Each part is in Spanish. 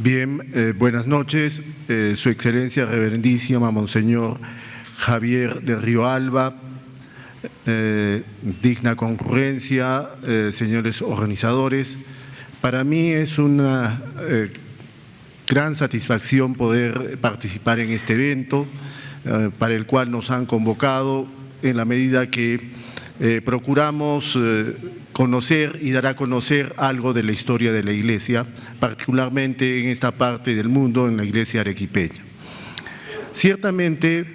Bien, buenas noches. Su Excelencia Reverendísima Monseñor Javier de Río Alba, digna concurrencia, señores organizadores. Para mí es una gran satisfacción poder participar en este evento para el cual nos han convocado, en la medida que procuramos conocer y dar a conocer algo de la historia de la Iglesia, particularmente en esta parte del mundo, en la Iglesia arequipeña. Ciertamente,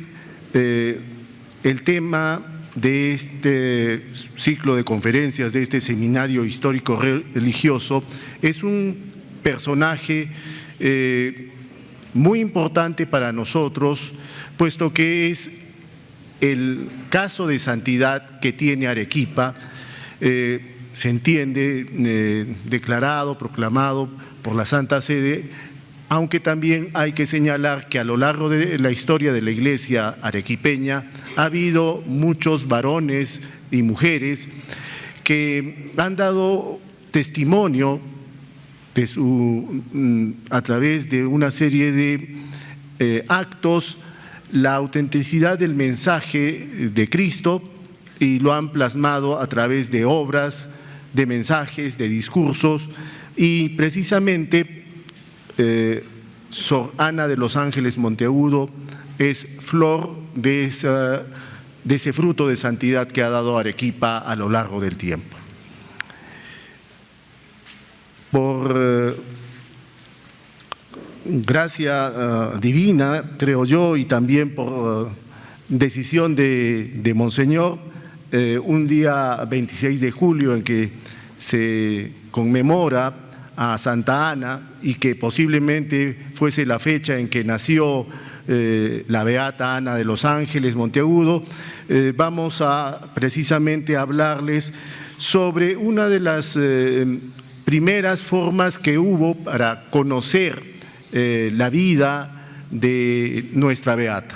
el tema de este ciclo de conferencias, de este seminario histórico religioso, es un personaje muy importante para nosotros, puesto que es el caso de santidad que tiene Arequipa, se entiende, declarado, proclamado por la Santa Sede, aunque también hay que señalar que a lo largo de la historia de la Iglesia arequipeña ha habido muchos varones y mujeres que han dado testimonio de a través de una serie de actos, la autenticidad del mensaje de Cristo, y lo han plasmado a través de obras, de mensajes, de discursos, y precisamente Sor Ana de los Ángeles Monteagudo es flor de ese fruto de santidad que ha dado Arequipa a lo largo del tiempo. Por gracia divina, creo yo, y también por decisión de Monseñor, un día 26 de julio en que se conmemora a Santa Ana y que posiblemente fuese la fecha en que nació la Beata Ana de los Ángeles Monteagudo, vamos a precisamente hablarles sobre una de las primeras formas que hubo para conocer la vida de nuestra Beata.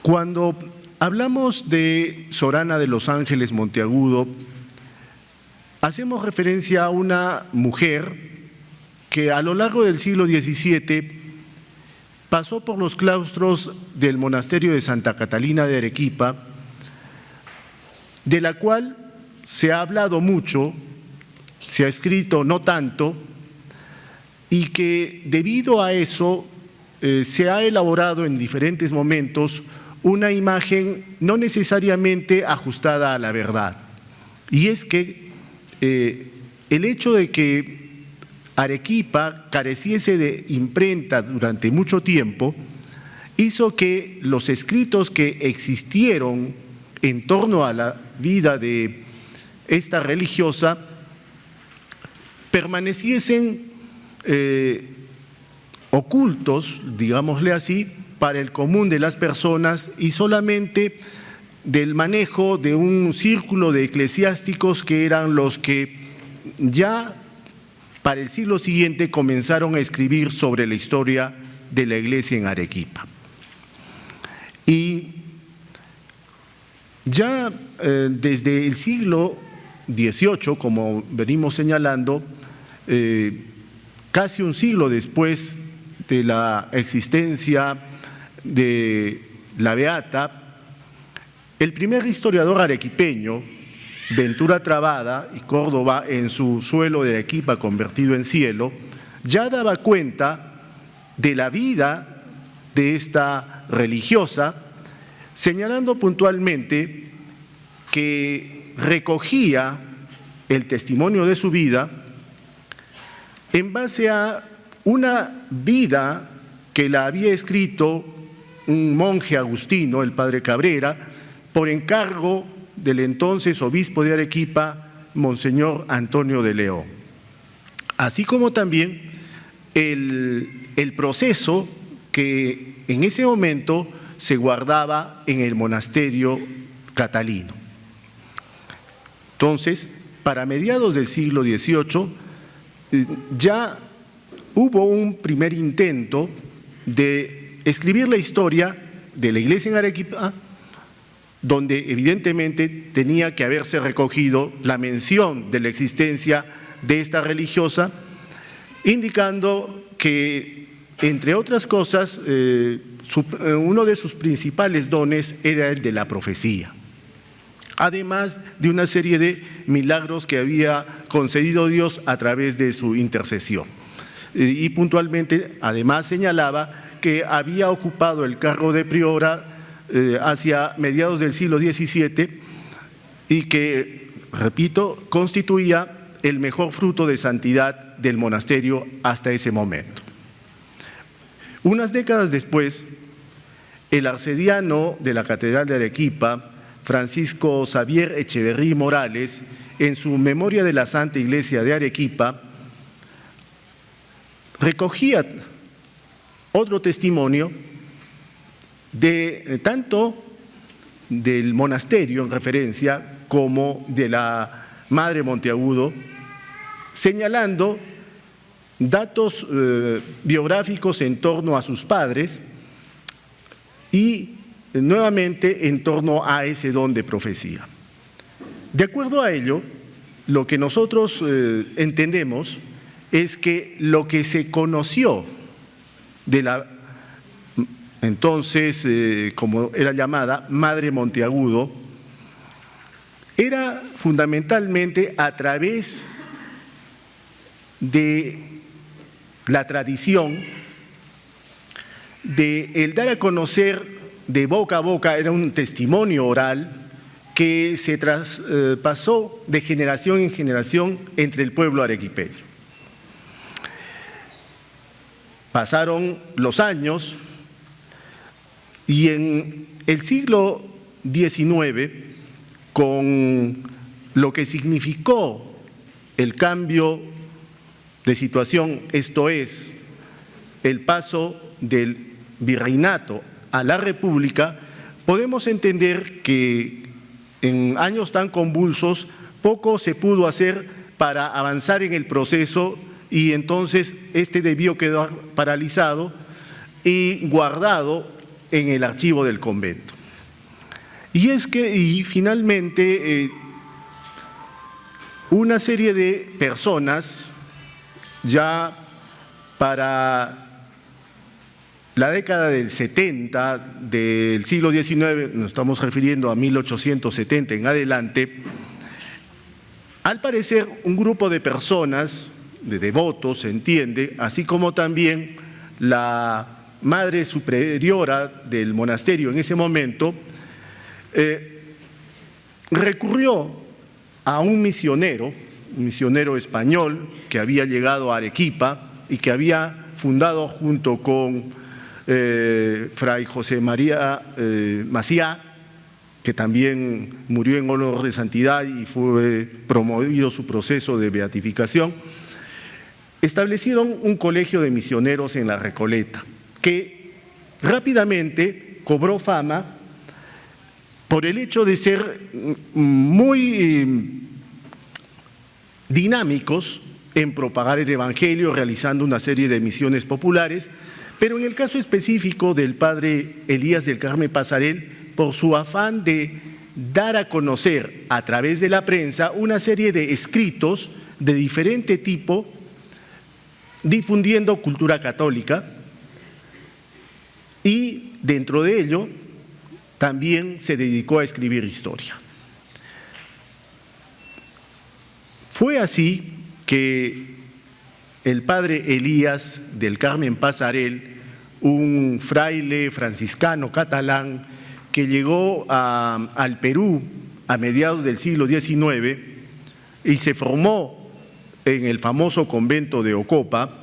Cuando hablamos de Sor Ana de los Ángeles Monteagudo, hacemos referencia a una mujer que a lo largo del siglo XVII pasó por los claustros del monasterio de Santa Catalina de Arequipa, de la cual se ha hablado mucho, se ha escrito no tanto, y que debido a eso se ha elaborado en diferentes momentos una imagen no necesariamente ajustada a la verdad. Y es que el hecho de que Arequipa careciese de imprenta durante mucho tiempo hizo que los escritos que existieron en torno a la vida de esta religiosa permaneciesen ocultos, digámosle así, para el común de las personas y solamente del manejo de un círculo de eclesiásticos que eran los que ya para el siglo siguiente comenzaron a escribir sobre la historia de la Iglesia en Arequipa. Y ya desde el siglo XVIII, como venimos señalando, casi un siglo después de la existencia de la Beata, el primer historiador arequipeño, Ventura Trabada, y Córdoba en su suelo de Arequipa convertido en cielo, ya daba cuenta de la vida de esta religiosa, señalando puntualmente que recogía el testimonio de su vida en base a una vida que la había escrito un monje agustino, el padre Cabrera, por encargo del entonces obispo de Arequipa, Monseñor Antonio de León. Así como también el proceso que en ese momento se guardaba en el monasterio catalino. Entonces, para mediados del siglo XVIII, ya hubo un primer intento de escribir la historia de la Iglesia en Arequipa donde evidentemente tenía que haberse recogido la mención de la existencia de esta religiosa, indicando que, entre otras cosas, uno de sus principales dones era el de la profecía, además de una serie de milagros que había concedido Dios a través de su intercesión. Y puntualmente, además, señalaba que había ocupado el cargo de priora hacia mediados del siglo XVII y que, repito, constituía el mejor fruto de santidad del monasterio hasta ese momento. Unas décadas después, el arcediano de la Catedral de Arequipa, Francisco Xavier Echeverrí Morales, en su Memoria de la Santa Iglesia de Arequipa, recogía otro testimonio de tanto del monasterio en referencia como de la Madre Monteagudo, señalando datos biográficos en torno a sus padres y nuevamente en torno a ese don de profecía. De acuerdo a ello, lo que nosotros entendemos es que lo que se conoció de la entonces, como era llamada, Madre Monteagudo, era fundamentalmente a través de la tradición de el dar a conocer de boca a boca, era un testimonio oral que se traspasó de generación en generación entre el pueblo arequipeño. Pasaron los años y en el siglo XIX, con lo que significó el cambio de situación, esto es, el paso del virreinato a la república, podemos entender que en años tan convulsos poco se pudo hacer para avanzar en el proceso y entonces este debió quedar paralizado y guardado en el archivo del convento. Y finalmente una serie de personas ya para la década del 70 del siglo XIX, nos estamos refiriendo a 1870 en adelante, al parecer un grupo de personas, de devotos, se entiende, así como también la madre superiora del monasterio en ese momento, recurrió a un misionero español que había llegado a Arequipa y que había fundado junto con Fray José María Maciá, que también murió en honor de santidad y fue promovido su proceso de beatificación. Establecieron un colegio de misioneros en La Recoleta, que rápidamente cobró fama por el hecho de ser muy dinámicos en propagar el Evangelio, realizando una serie de misiones populares, pero en el caso específico del padre Elías del Carmen Pasarel, por su afán de dar a conocer a través de la prensa una serie de escritos de diferente tipo, difundiendo cultura católica, y dentro de ello también se dedicó a escribir historia. Fue así que el padre Elías del Carmen Pasarel, un fraile franciscano catalán que llegó al Perú a mediados del siglo XIX y se formó en el famoso convento de Ocopa,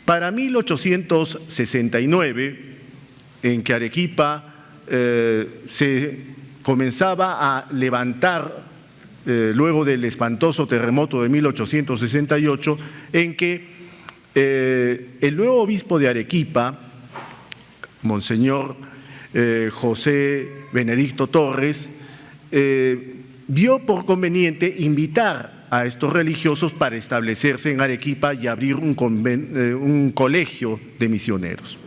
para 1869, en que Arequipa se comenzaba a levantar luego del espantoso terremoto de 1868, en que el nuevo obispo de Arequipa, Monseñor José Benedicto Torres, vio por conveniente invitar a estos religiosos para establecerse en Arequipa y abrir un colegio de misioneros.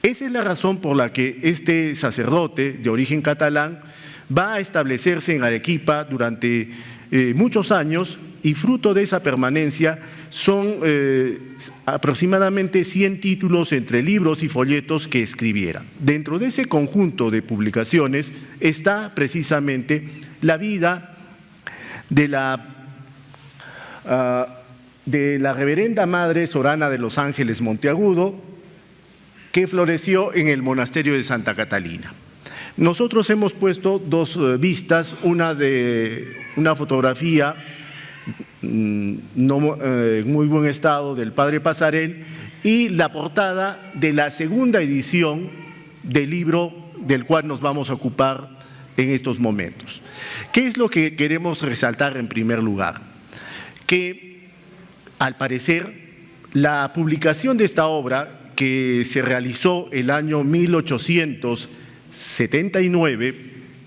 Esa es la razón por la que este sacerdote de origen catalán va a establecerse en Arequipa durante muchos años, y fruto de esa permanencia son aproximadamente 100 títulos entre libros y folletos que escribiera. Dentro de ese conjunto de publicaciones está precisamente la vida de la reverenda madre Sorana de los Ángeles Monteagudo, que floreció en el monasterio de Santa Catalina. Nosotros hemos puesto dos vistas, una de una fotografía no en muy buen estado del padre Pasarel y la portada de la segunda edición del libro del cual nos vamos a ocupar en estos momentos. ¿Qué es lo que queremos resaltar en primer lugar? Que al parecer la publicación de esta obra, que se realizó el año 1879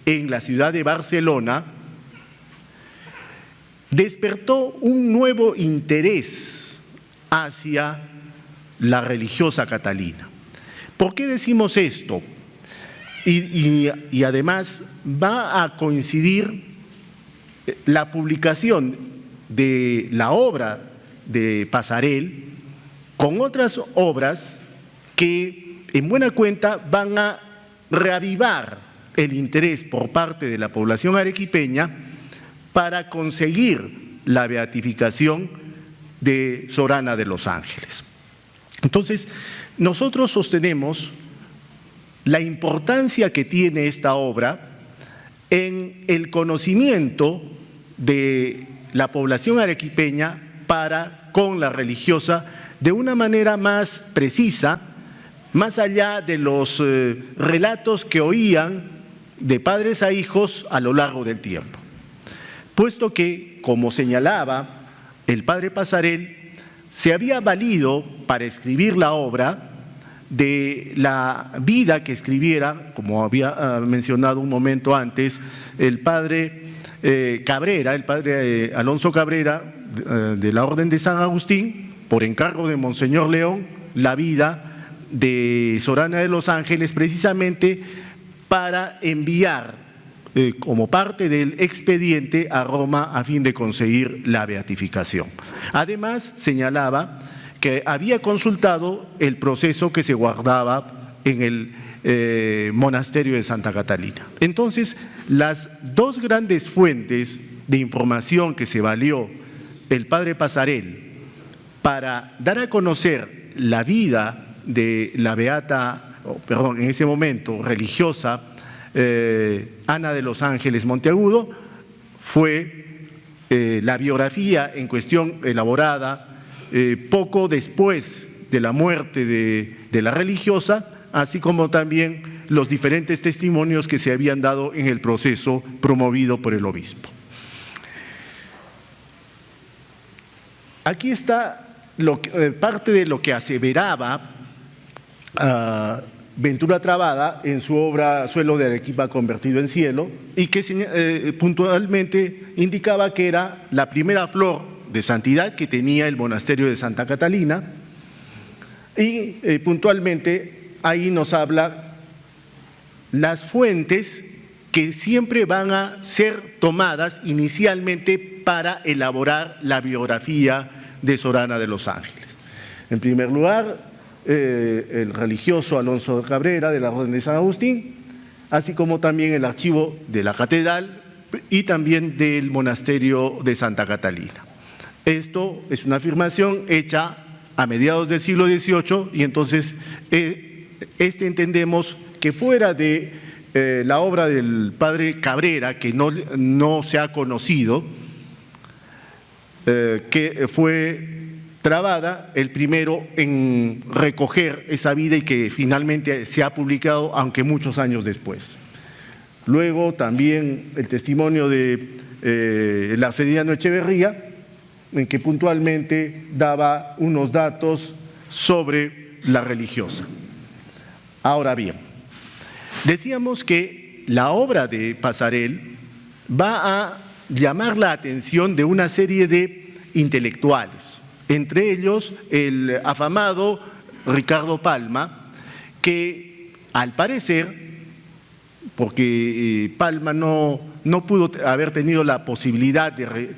en la ciudad de Barcelona, despertó un nuevo interés hacia la religiosa Catalina. ¿Por qué decimos esto? Y además va a coincidir la publicación de la obra de Pasarel con otras obras que en buena cuenta van a reavivar el interés por parte de la población arequipeña para conseguir la beatificación de Sorana de los Ángeles. Entonces, nosotros sostenemos la importancia que tiene esta obra en el conocimiento de la población arequipeña para con la religiosa de una manera más precisa, más allá de los relatos que oían de padres a hijos a lo largo del tiempo. Puesto que, como señalaba el padre Pasarel, se había valido para escribir la obra de la vida que escribiera, como había mencionado un momento antes, el padre Cabrera, el padre Alonso Cabrera, de la Orden de San Agustín, por encargo de Monseñor León, la vida de Sorana de los Ángeles, precisamente para enviar como parte del expediente a Roma a fin de conseguir la beatificación. Además, señalaba que había consultado el proceso que se guardaba en el monasterio de Santa Catalina. Entonces, las dos grandes fuentes de información que se valió el padre Pasarel para dar a conocer la vida de la beata, en ese momento religiosa, Ana de los Ángeles Monteagudo, fue la biografía en cuestión elaborada poco después de la muerte de la religiosa, así como también los diferentes testimonios que se habían dado en el proceso promovido por el obispo. Aquí está parte de lo que aseveraba Ventura Trabada en su obra Suelo de Arequipa convertido en cielo, y que puntualmente indicaba que era la primera flor de santidad que tenía el monasterio de Santa Catalina, y puntualmente ahí nos habla las fuentes que siempre van a ser tomadas inicialmente para elaborar la biografía de Sorana de los Ángeles. En primer lugar, el religioso Alonso Cabrera de la Orden de San Agustín, así como también el archivo de la catedral y también del monasterio de Santa Catalina. Esto es una afirmación hecha a mediados del siglo XVIII, y entonces entendemos que fuera de la obra del padre Cabrera, que no se ha conocido, que fue Trabada el primero en recoger esa vida y que finalmente se ha publicado, aunque muchos años después. Luego también el testimonio de el arcediano Echeverría, en que puntualmente daba unos datos sobre la religiosa. Ahora bien, decíamos que la obra de Pasarel va a llamar la atención de una serie de intelectuales, entre ellos el afamado Ricardo Palma, que al parecer, porque Palma no pudo haber tenido la posibilidad de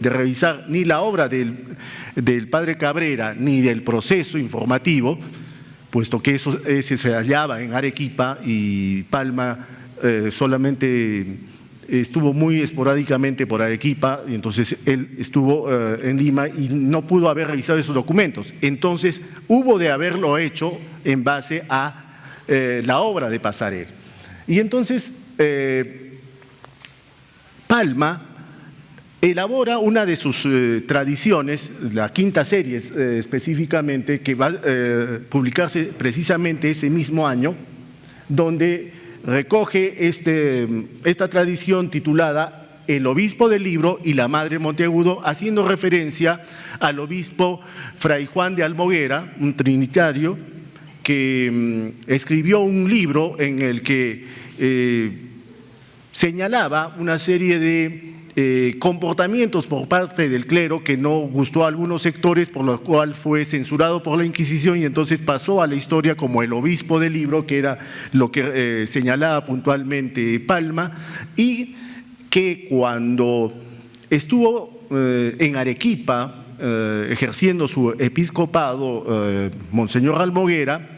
revisar ni la obra del padre Cabrera ni del proceso informativo, puesto que ese se hallaba en Arequipa y Palma solamente estuvo muy esporádicamente por Arequipa, y entonces él estuvo en Lima y no pudo haber revisado esos documentos. Entonces hubo de haberlo hecho en base a la obra de Passarel. Y entonces Palma elabora una de sus tradiciones, la quinta serie específicamente, que va a publicarse precisamente ese mismo año, donde recoge esta tradición titulada El obispo del libro y la madre Monteagudo, haciendo referencia al obispo Fray Juan de Almoguera, un trinitario, que escribió un libro en el que señalaba una serie de comportamientos por parte del clero que no gustó a algunos sectores, por lo cual fue censurado por la Inquisición y entonces pasó a la historia como el obispo del libro, que era lo que señalaba puntualmente Palma, y que cuando estuvo en Arequipa ejerciendo su episcopado Monseñor Almoguera,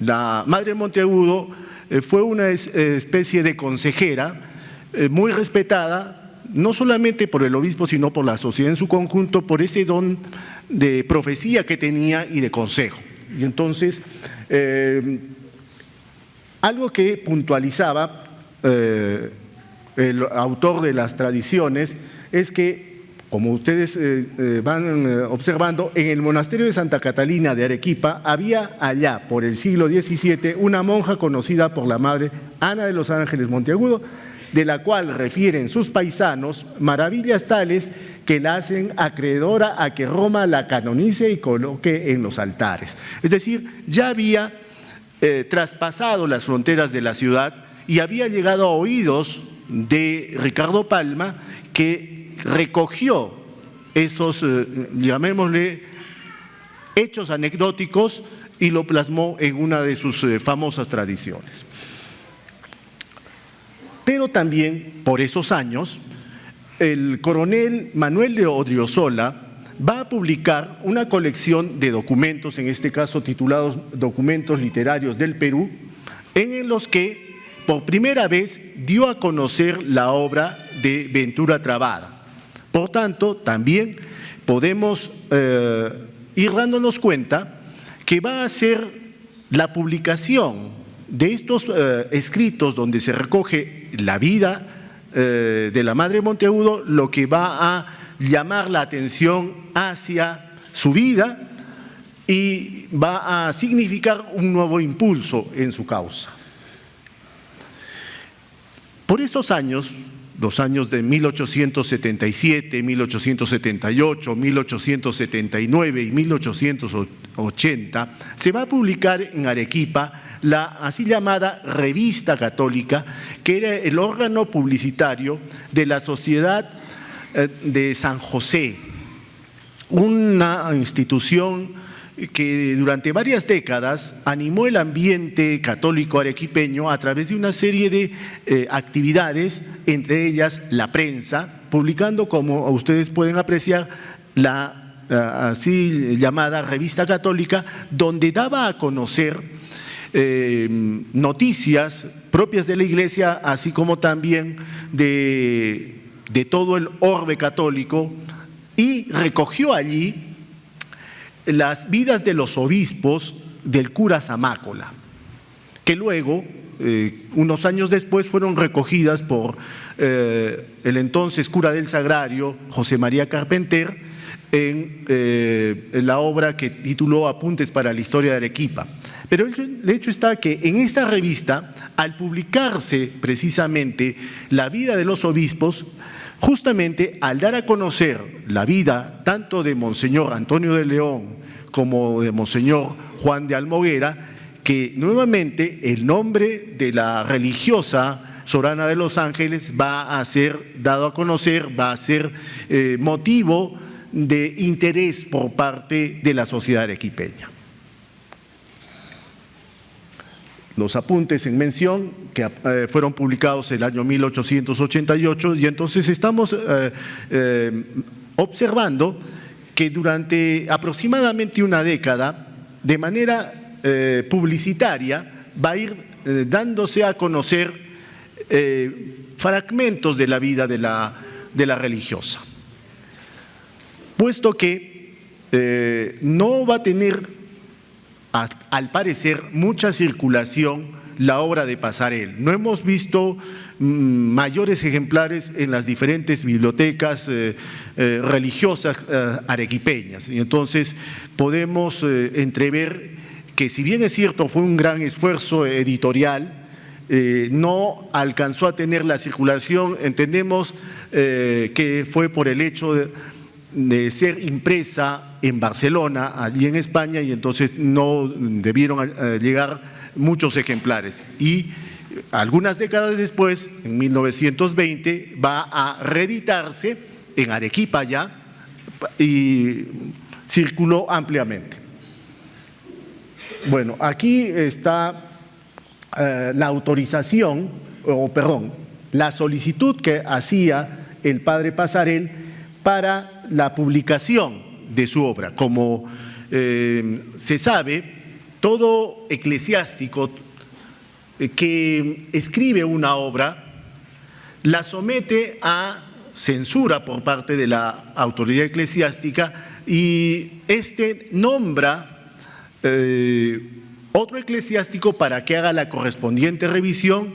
la madre Monteagudo fue una especie de consejera muy respetada, no solamente por el obispo, sino por la sociedad en su conjunto, por ese don de profecía que tenía y de consejo. Y entonces, algo que puntualizaba el autor de las tradiciones es que, como ustedes van observando, en el monasterio de Santa Catalina de Arequipa había allá, por el siglo XVII, una monja conocida por la madre Ana de los Ángeles Monteagudo, de la cual refieren sus paisanos maravillas tales que la hacen acreedora a que Roma la canonice y coloque en los altares. Es decir, ya había traspasado las fronteras de la ciudad y había llegado a oídos de Ricardo Palma, que recogió esos, llamémosle, hechos anecdóticos y lo plasmó en una de sus famosas tradiciones. Pero también, por esos años, el coronel Manuel de Odriozola va a publicar una colección de documentos, en este caso titulados Documentos Literarios del Perú, en los que por primera vez dio a conocer la obra de Ventura Trabada. Por tanto, también podemos ir dándonos cuenta que va a ser la publicación de estos escritos donde se recoge la vida de la madre Monteagudo lo que va a llamar la atención hacia su vida y va a significar un nuevo impulso en su causa. Por esos años, los años de 1877, 1878, 1879 y 1880, se va a publicar en Arequipa la así llamada Revista Católica, que era el órgano publicitario de la Sociedad de San José, una institución que durante varias décadas animó el ambiente católico arequipeño a través de una serie de actividades, entre ellas la prensa, publicando, como ustedes pueden apreciar, la así llamada Revista Católica, donde daba a conocer noticias propias de la Iglesia, así como también de todo el orbe católico, y recogió allí las vidas de los obispos del cura Zamácola, que luego, unos años después, fueron recogidas por el entonces cura del Sagrario, José María Carpenter, en la obra que tituló Apuntes para la Historia de Arequipa. Pero el hecho está que en esta revista, al publicarse precisamente la vida de los obispos, justamente al dar a conocer la vida tanto de Monseñor Antonio de León como de Monseñor Juan de Almoguera, que nuevamente el nombre de la religiosa Sor Ana de los Ángeles va a ser dado a conocer, va a ser motivo de interés por parte de la sociedad arequipeña. los apuntes en mención que fueron publicados el año 1888, y entonces estamos observando que durante aproximadamente una década, de manera publicitaria, va a ir dándose a conocer fragmentos de la vida de la religiosa, puesto que no va a tener, al parecer, mucha circulación la obra de Passarell. No hemos visto mayores ejemplares en las diferentes bibliotecas religiosas arequipeñas, y entonces podemos entrever que, si bien es cierto fue un gran esfuerzo editorial, no alcanzó a tener la circulación. Entendemos que fue por el hecho de ser impresa en Barcelona, allí en España, y entonces no debieron llegar muchos ejemplares. Y algunas décadas después, en 1920, va a reeditarse en Arequipa ya, y circuló ampliamente. Bueno, aquí está la autorización, la solicitud que hacía el padre Passarell para la publicación de su obra. Como se sabe, todo eclesiástico que escribe una obra la somete a censura por parte de la autoridad eclesiástica, y éste nombra otro eclesiástico para que haga la correspondiente revisión,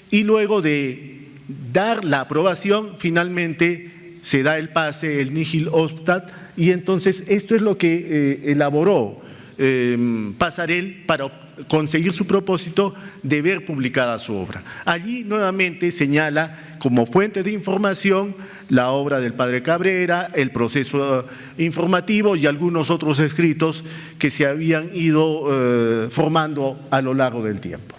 y luego de dar la aprobación, finalmente se da el pase, el nihil obstat, y entonces esto es lo que elaboró Passarell para conseguir su propósito de ver publicada su obra. Allí nuevamente señala como fuente de información la obra del padre Cabrera, el proceso informativo y algunos otros escritos que se habían ido formando a lo largo del tiempo.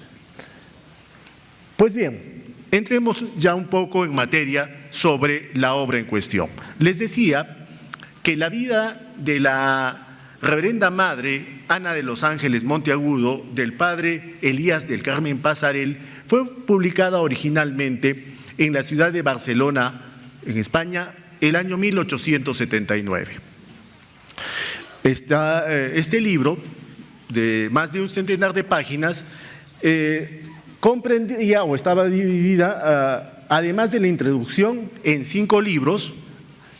Pues bien, entremos ya un poco en materia sobre la obra en cuestión. Les decía que la vida de la Reverenda Madre Ana de los Ángeles Monteagudo, del padre Elías del Carmen Passarell, fue publicada originalmente en la ciudad de Barcelona, en España, el año 1879. Este libro, de más de un centenar de páginas, comprendía o estaba dividida, además de la introducción, en 5 libros,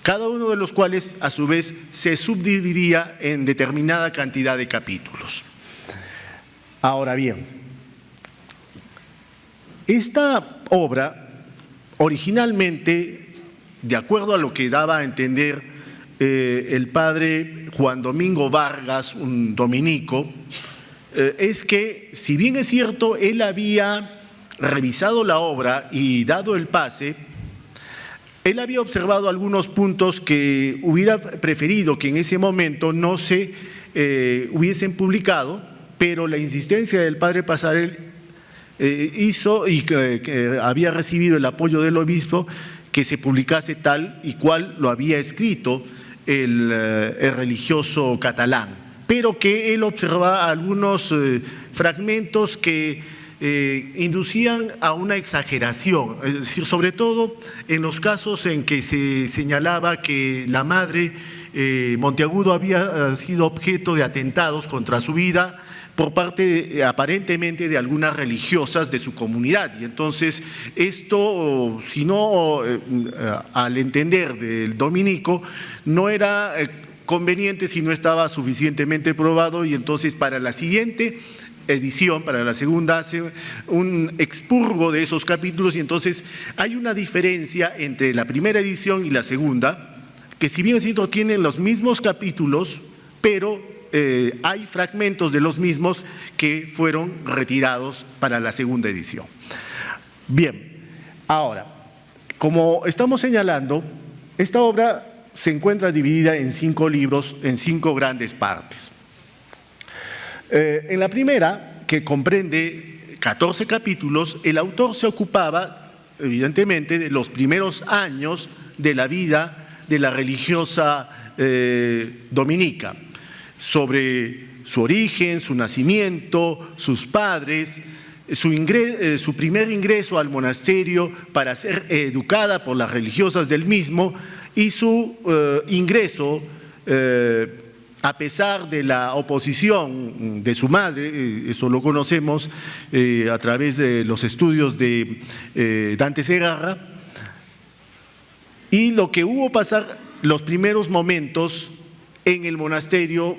cada uno de los cuales a su vez se subdividía en determinada cantidad de capítulos. Ahora bien, esta obra originalmente, de acuerdo a lo que daba a entender el padre Juan Domingo Vargas, un dominico, es que, si bien es cierto, él había revisado la obra y dado el pase, él había observado algunos puntos que hubiera preferido que en ese momento no se hubiesen publicado, pero la insistencia del padre Passarell hizo, y que había recibido el apoyo del obispo, que se publicase tal y cual lo había escrito el religioso catalán, pero que él observaba algunos fragmentos que inducían a una exageración, es decir, sobre todo en los casos en que se señalaba que la madre Monteagudo había sido objeto de atentados contra su vida por parte aparentemente de algunas religiosas de su comunidad, y entonces esto, si no, al entender del dominico, no era conveniente si no estaba suficientemente probado, y entonces para la siguiente edición, para la segunda, hace un expurgo de esos capítulos, y entonces hay una diferencia entre la primera edición y la segunda, que si bien es cierto tienen los mismos capítulos, pero hay fragmentos de los mismos que fueron retirados para la segunda edición. Bien, ahora, como estamos señalando, esta obra se encuentra dividida en 5 libros, en 5 grandes partes. En la primera, que comprende 14 capítulos, el autor se ocupaba, evidentemente, de los primeros años de la vida de la religiosa dominica, sobre su origen, su nacimiento, sus padres, su primer ingreso al monasterio para ser educada por las religiosas del mismo y su ingreso, a pesar de la oposición de su madre, eso lo conocemos a través de los estudios de Dante Segarra, y lo que hubo pasar los primeros momentos en el monasterio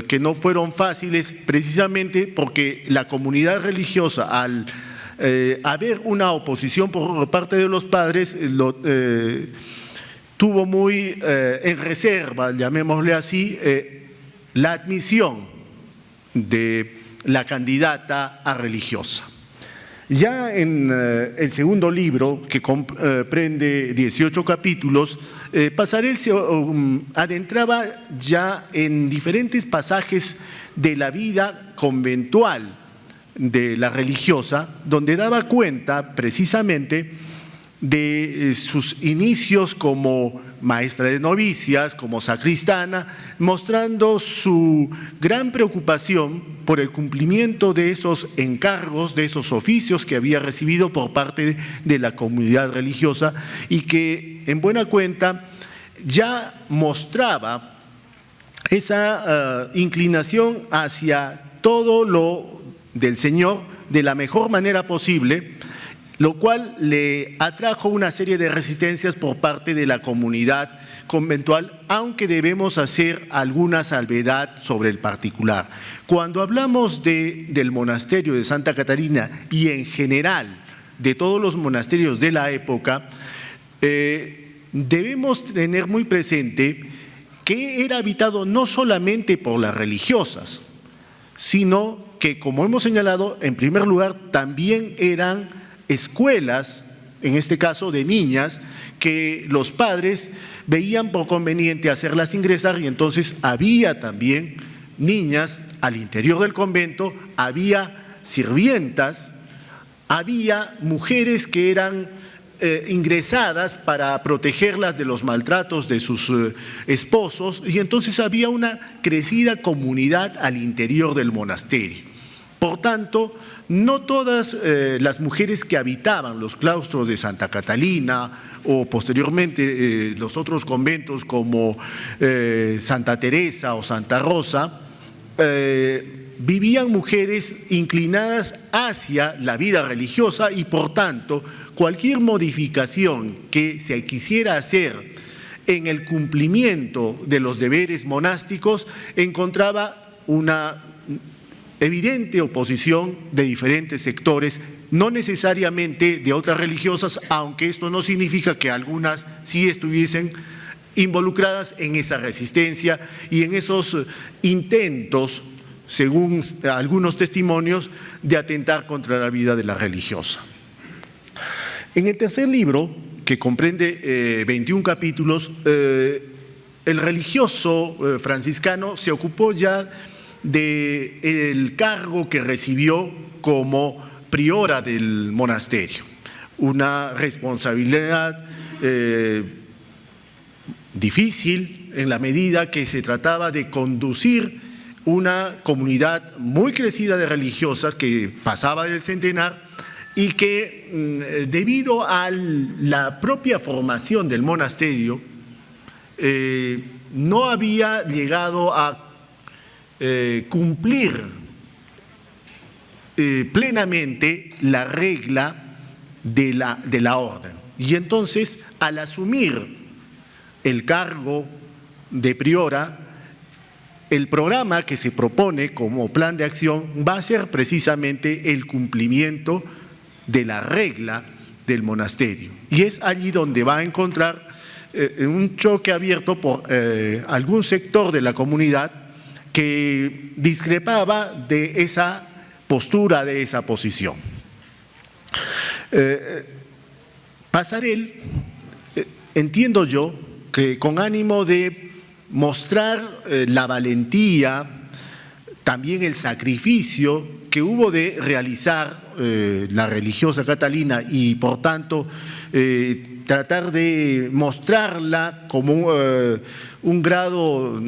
que no fueron fáciles, precisamente porque la comunidad religiosa, al haber una oposición por parte de los padres, tuvo muy en reserva, llamémosle así, la admisión de la candidata a religiosa. Ya en el segundo libro, que comprende 18 capítulos, Passarell se adentraba ya en diferentes pasajes de la vida conventual de la religiosa, donde daba cuenta precisamente de sus inicios como maestra de novicias, como sacristana, mostrando su gran preocupación por el cumplimiento de esos encargos, de esos oficios que había recibido por parte de la comunidad religiosa y que en buena cuenta ya mostraba esa inclinación hacia todo lo del Señor de la mejor manera posible, lo cual le atrajo una serie de resistencias por parte de la comunidad conventual, aunque debemos hacer alguna salvedad sobre el particular. Cuando hablamos del monasterio de Santa Catarina y en general de todos los monasterios de la época, debemos tener muy presente que era habitado no solamente por las religiosas, sino que, como hemos señalado, en primer lugar también eran escuelas, en este caso de niñas, que los padres veían por conveniente hacerlas ingresar, y entonces había también niñas al interior del convento, había sirvientas, había mujeres que eran ingresadas para protegerlas de los maltratos de sus esposos, y entonces había una crecida comunidad al interior del monasterio. Por tanto, no todas las mujeres que habitaban los claustros de Santa Catalina o posteriormente los otros conventos como Santa Teresa o Santa Rosa, vivían mujeres inclinadas hacia la vida religiosa y por tanto cualquier modificación que se quisiera hacer en el cumplimiento de los deberes monásticos encontraba una evidente oposición de diferentes sectores, no necesariamente de otras religiosas, aunque esto no significa que algunas sí estuviesen involucradas en esa resistencia y en esos intentos, según algunos testimonios, de atentar contra la vida de la religiosa. En el tercer libro, que comprende 21 capítulos, el religioso franciscano se ocupó ya del cargo que recibió como priora del monasterio, una responsabilidad difícil en la medida que se trataba de conducir una comunidad muy crecida de religiosas que pasaba del centenar y que debido a la propia formación del monasterio no había llegado a cumplir plenamente la regla de la orden. Y entonces, al asumir el cargo de priora, el programa que se propone como plan de acción va a ser precisamente el cumplimiento de la regla del monasterio. Y es allí donde va a encontrar un choque abierto por algún sector de la comunidad que discrepaba de esa postura, de esa posición. Passarell, entiendo yo, que con ánimo de mostrar la valentía, también el sacrificio que hubo de realizar la religiosa Catalina y por tanto tratar de mostrarla como un grado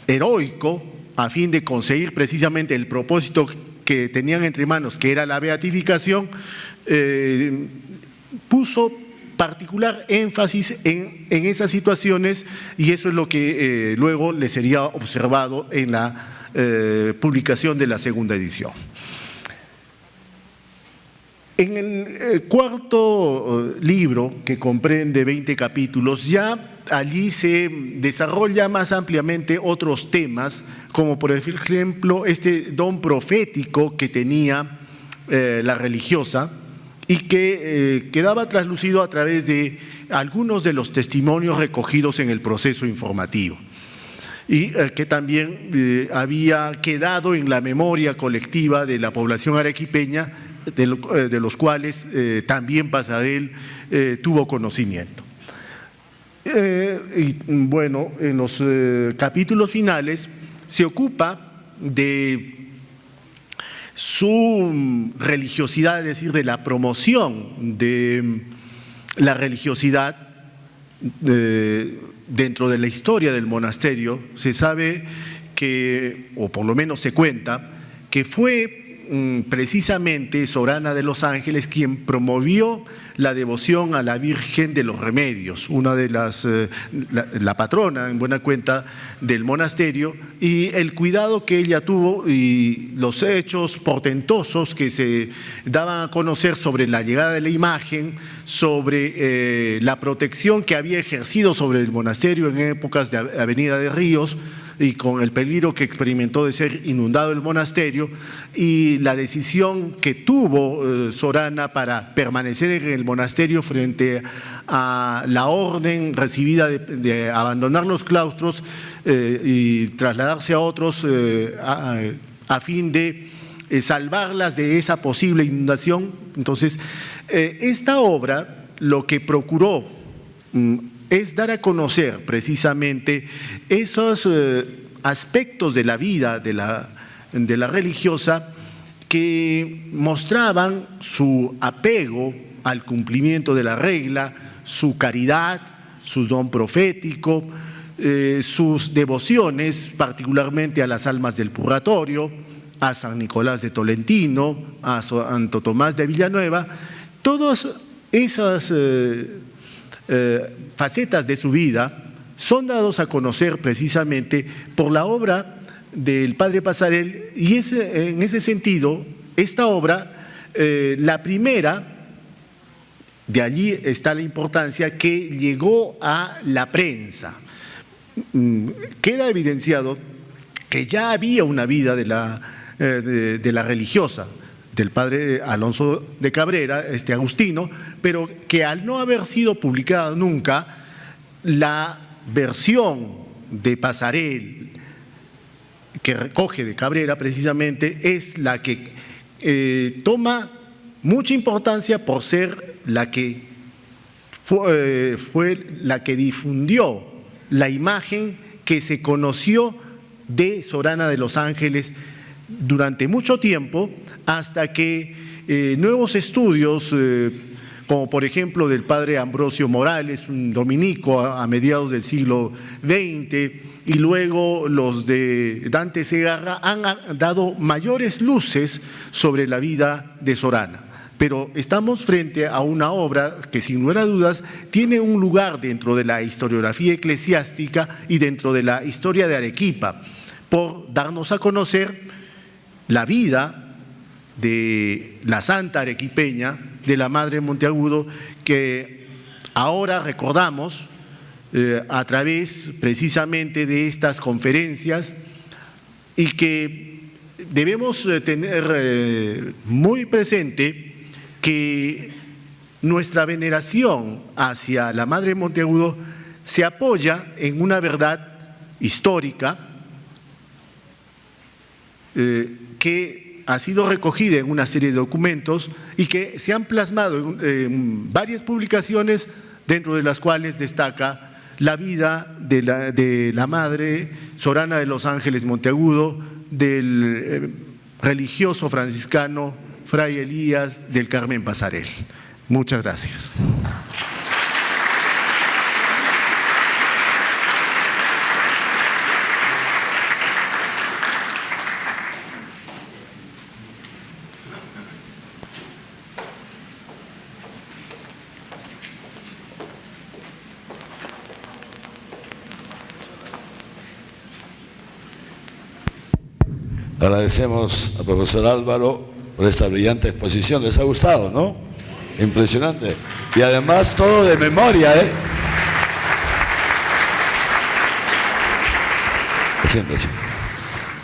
heroico a fin de conseguir precisamente el propósito que tenían entre manos, que era la beatificación, puso particular énfasis en esas situaciones, y eso es lo que luego le sería observado en la publicación de la segunda edición. En el cuarto libro, que comprende 20 capítulos, ya allí se desarrolla más ampliamente otros temas, como por ejemplo este don profético que tenía la religiosa y que quedaba traslucido a través de algunos de los testimonios recogidos en el proceso informativo, y que también había quedado en la memoria colectiva de la población arequipeña, de los cuales también Pasarell tuvo conocimiento. Y bueno, en los capítulos finales se ocupa de su religiosidad, es decir, de la promoción de la religiosidad dentro de la historia del monasterio. Se sabe que, o por lo menos se cuenta, que fue precisamente Sorana de los Ángeles quien promovió la devoción a la Virgen de los Remedios, una de las, la patrona en buena cuenta del monasterio, y el cuidado que ella tuvo y los hechos portentosos que se daban a conocer sobre la llegada de la imagen, sobre la protección que había ejercido sobre el monasterio en épocas de Avenida de Ríos, y con el peligro que experimentó de ser inundado el monasterio, y la decisión que tuvo Sorana para permanecer en el monasterio frente a la orden recibida de abandonar los claustros y trasladarse a otros a fin de salvarlas de esa posible inundación. Entonces, esta obra lo que procuró es dar a conocer precisamente esos aspectos de la vida de la religiosa que mostraban su apego al cumplimiento de la regla, su caridad, su don profético, sus devociones, particularmente a las almas del purgatorio, a San Nicolás de Tolentino, a Santo Tomás de Villanueva. Todas esas facetas de su vida son dados a conocer precisamente por la obra del padre Pasarell, y en ese sentido, esta obra, la primera, de allí está la importancia, que llegó a la prensa. Queda evidenciado que ya había una vida de la religiosa, del padre Alonso de Cabrera, agustino, pero que al no haber sido publicada nunca, la versión de Pasarell que recoge de Cabrera precisamente es la que toma mucha importancia por ser la que fue la que difundió la imagen que se conoció de Sorana de los Ángeles durante mucho tiempo, hasta que nuevos estudios, como por ejemplo del padre Ambrosio Morales, un dominico a mediados del siglo XX, y luego los de Dante Segarra, han dado mayores luces sobre la vida de Sorana. Pero estamos frente a una obra que, sin lugar a dudas, tiene un lugar dentro de la historiografía eclesiástica y dentro de la historia de Arequipa, por darnos a conocer la vida de la santa arequipeña, de la Madre Monteagudo, que ahora recordamos a través precisamente de estas conferencias, y que debemos tener muy presente que nuestra veneración hacia la Madre Monteagudo se apoya en una verdad histórica que ha sido recogida en una serie de documentos y que se han plasmado en varias publicaciones, dentro de las cuales destaca la vida de la Madre Sorana de los Ángeles Monteagudo, del religioso franciscano Fray Elías del Carmen Pasarell. Muchas gracias. Agradecemos al profesor Álvaro por esta brillante exposición. ¿Les ha gustado, no? Impresionante. Y además todo de memoria, ¿eh? Siempre así.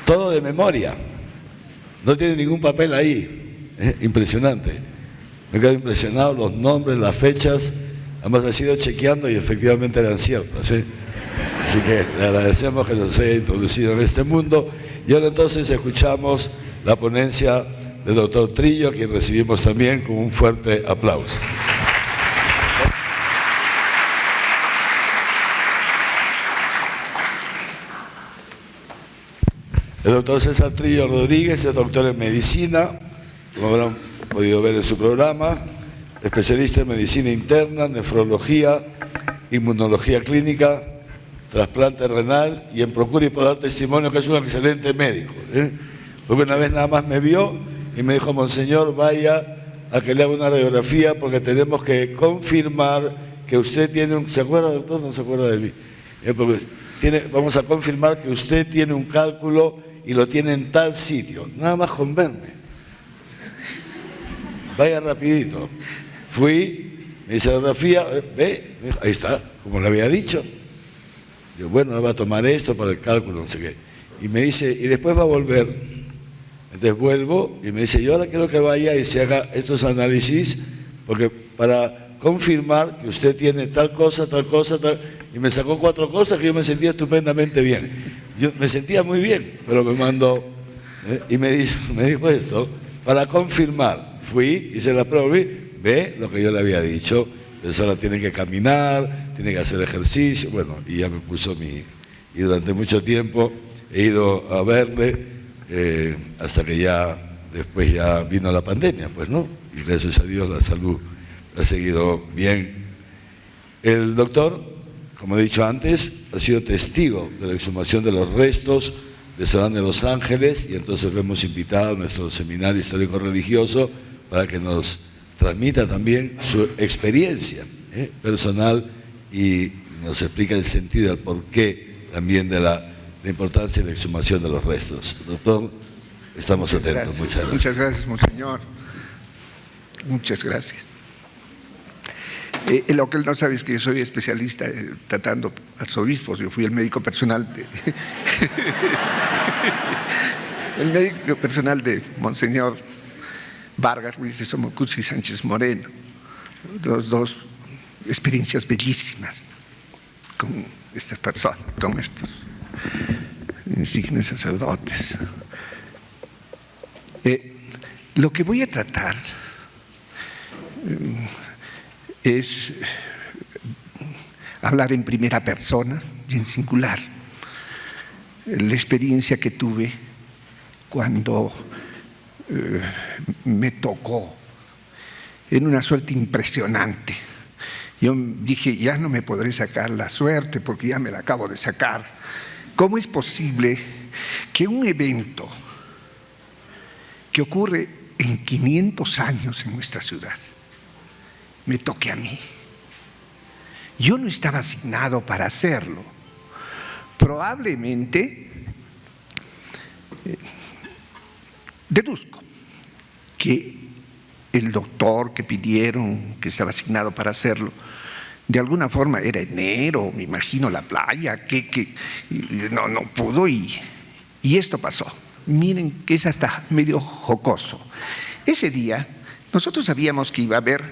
Todo de memoria. No tiene ningún papel ahí. Impresionante. Me quedo impresionado, los nombres, las fechas. Además ha sido chequeando y efectivamente eran ciertas, ¿eh? Así que le agradecemos que nos haya introducido en este mundo. Y ahora entonces escuchamos la ponencia del doctor Trillo, a quien recibimos también con un fuerte aplauso. El doctor César Trillo Rodríguez es doctor en medicina, como habrán podido ver en su programa, especialista en medicina interna, nefrología, inmunología clínica, trasplante renal y en procura y por dar testimonio que es un excelente médico, porque una vez nada más me vio y me dijo: monseñor, vaya a que le haga una radiografía porque tenemos que confirmar que usted tiene un... ¿Se acuerda, doctor? No se acuerda de mí. Vamos a confirmar que usted tiene un cálculo y lo tiene en tal sitio. Nada más con verme. Vaya rapidito. Fui, me hice la radiografía, ve, me dijo, ahí está, como le había dicho. Yo, bueno, no va a tomar esto para el cálculo, no sé qué. Y me dice, y después va a volver. Entonces vuelvo y me dice, yo ahora quiero que vaya y se haga estos análisis, porque para confirmar que usted tiene tal cosa, tal... Y me sacó 4 cosas que yo me sentía estupendamente bien. Yo me sentía muy bien, pero me mandó, y me dijo esto, para confirmar. Fui, hice la prueba, ve lo que yo le había dicho. Entonces ahora tiene que caminar, tiene que hacer ejercicio, bueno, y ya me puso y durante mucho tiempo he ido a verle hasta que ya, después ya vino la pandemia, pues, ¿no? Y gracias a Dios la salud ha seguido bien. El doctor, como he dicho antes, ha sido testigo de la exhumación de los restos de San de los Ángeles y entonces lo hemos invitado a nuestro seminario histórico-religioso para que nos transmita también su experiencia personal y nos explica el sentido, el porqué también de la importancia de la exhumación de los restos. Doctor, estamos atentos. Muchas gracias. Muchas gracias, monseñor. Muchas gracias. Lo que él no sabe es que yo soy especialista tratando arzobispos. Yo fui el médico personal de monseñor Vargas Ruiz de Somocusi y Sánchez Moreno. Dos experiencias bellísimas con estas personas, con estos insignes sacerdotes. Lo que voy a tratar es hablar en primera persona y en singular. La experiencia que tuve cuando me tocó en una suerte impresionante. Yo dije, ya no me podré sacar la suerte porque ya me la acabo de sacar. ¿Cómo es posible que un evento que ocurre en 500 años en nuestra ciudad me toque a mí? Yo no estaba asignado para hacerlo. Probablemente deduzco que el doctor que pidieron, que estaba asignado para hacerlo, de alguna forma era enero, me imagino la playa, que no pudo y esto pasó. Miren que es hasta medio jocoso. Ese día nosotros sabíamos que iba a haber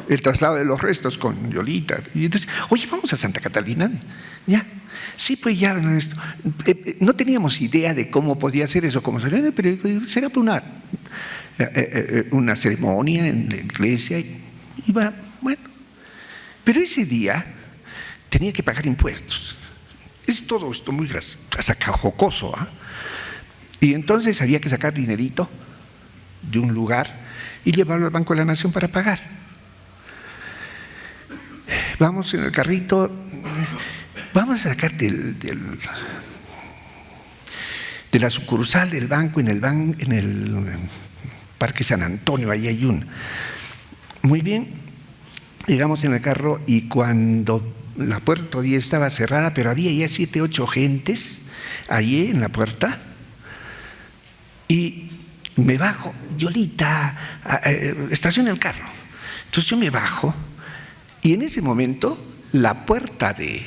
el traslado de los restos con Yolita. Y entonces, oye, vamos a Santa Catalina. Ya, sí, pues ya, no teníamos idea de cómo podía ser eso, cómo sería, pero será por una ceremonia en la iglesia. Y va, bueno. Pero ese día tenía que pagar impuestos. Es todo esto muy hasta jocoso, ¿eh? Y entonces había que sacar dinerito de un lugar y llevarlo al Banco de la Nación para pagar. Vamos en el carrito, vamos a sacar de la sucursal del banco en Parque San Antonio, ahí hay una. Muy bien, llegamos en el carro y cuando la puerta todavía estaba cerrada, pero había ya 7, 8 gentes ahí en la puerta, y me bajo, Yolita, estaciona el carro. Entonces yo me bajo y en ese momento la puerta de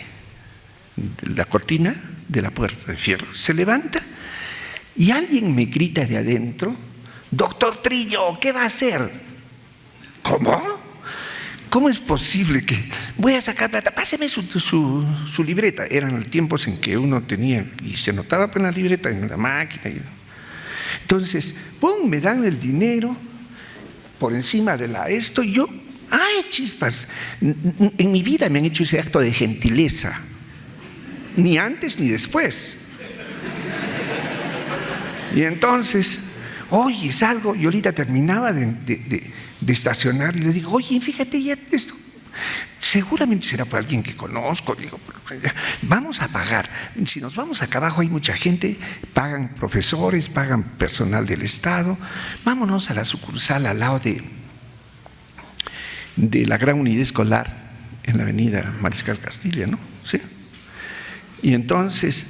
la cortina de la puerta de fierro se levanta y alguien me grita de adentro: doctor Trillo, ¿qué va a hacer? ¿Cómo? ¿Cómo es posible que voy a sacar plata? Páseme su libreta. Eran los tiempos en que uno tenía, y se notaba en la libreta, en la máquina. Entonces, ¡pum!, me dan el dinero por encima de esto, y yo, ¡ay, chispas! En mi vida me han hecho ese acto de gentileza, ni antes ni después. Y entonces, oye, salgo, y ahorita terminaba de estacionar, y le digo: oye, fíjate, ya esto seguramente será para alguien que conozco. Digo, vamos a pagar. Si nos vamos acá abajo hay mucha gente, pagan profesores, pagan personal del Estado. Vámonos a la sucursal al lado de la gran unidad escolar en la avenida Mariscal Castilla, ¿no? ¿Sí? Y entonces,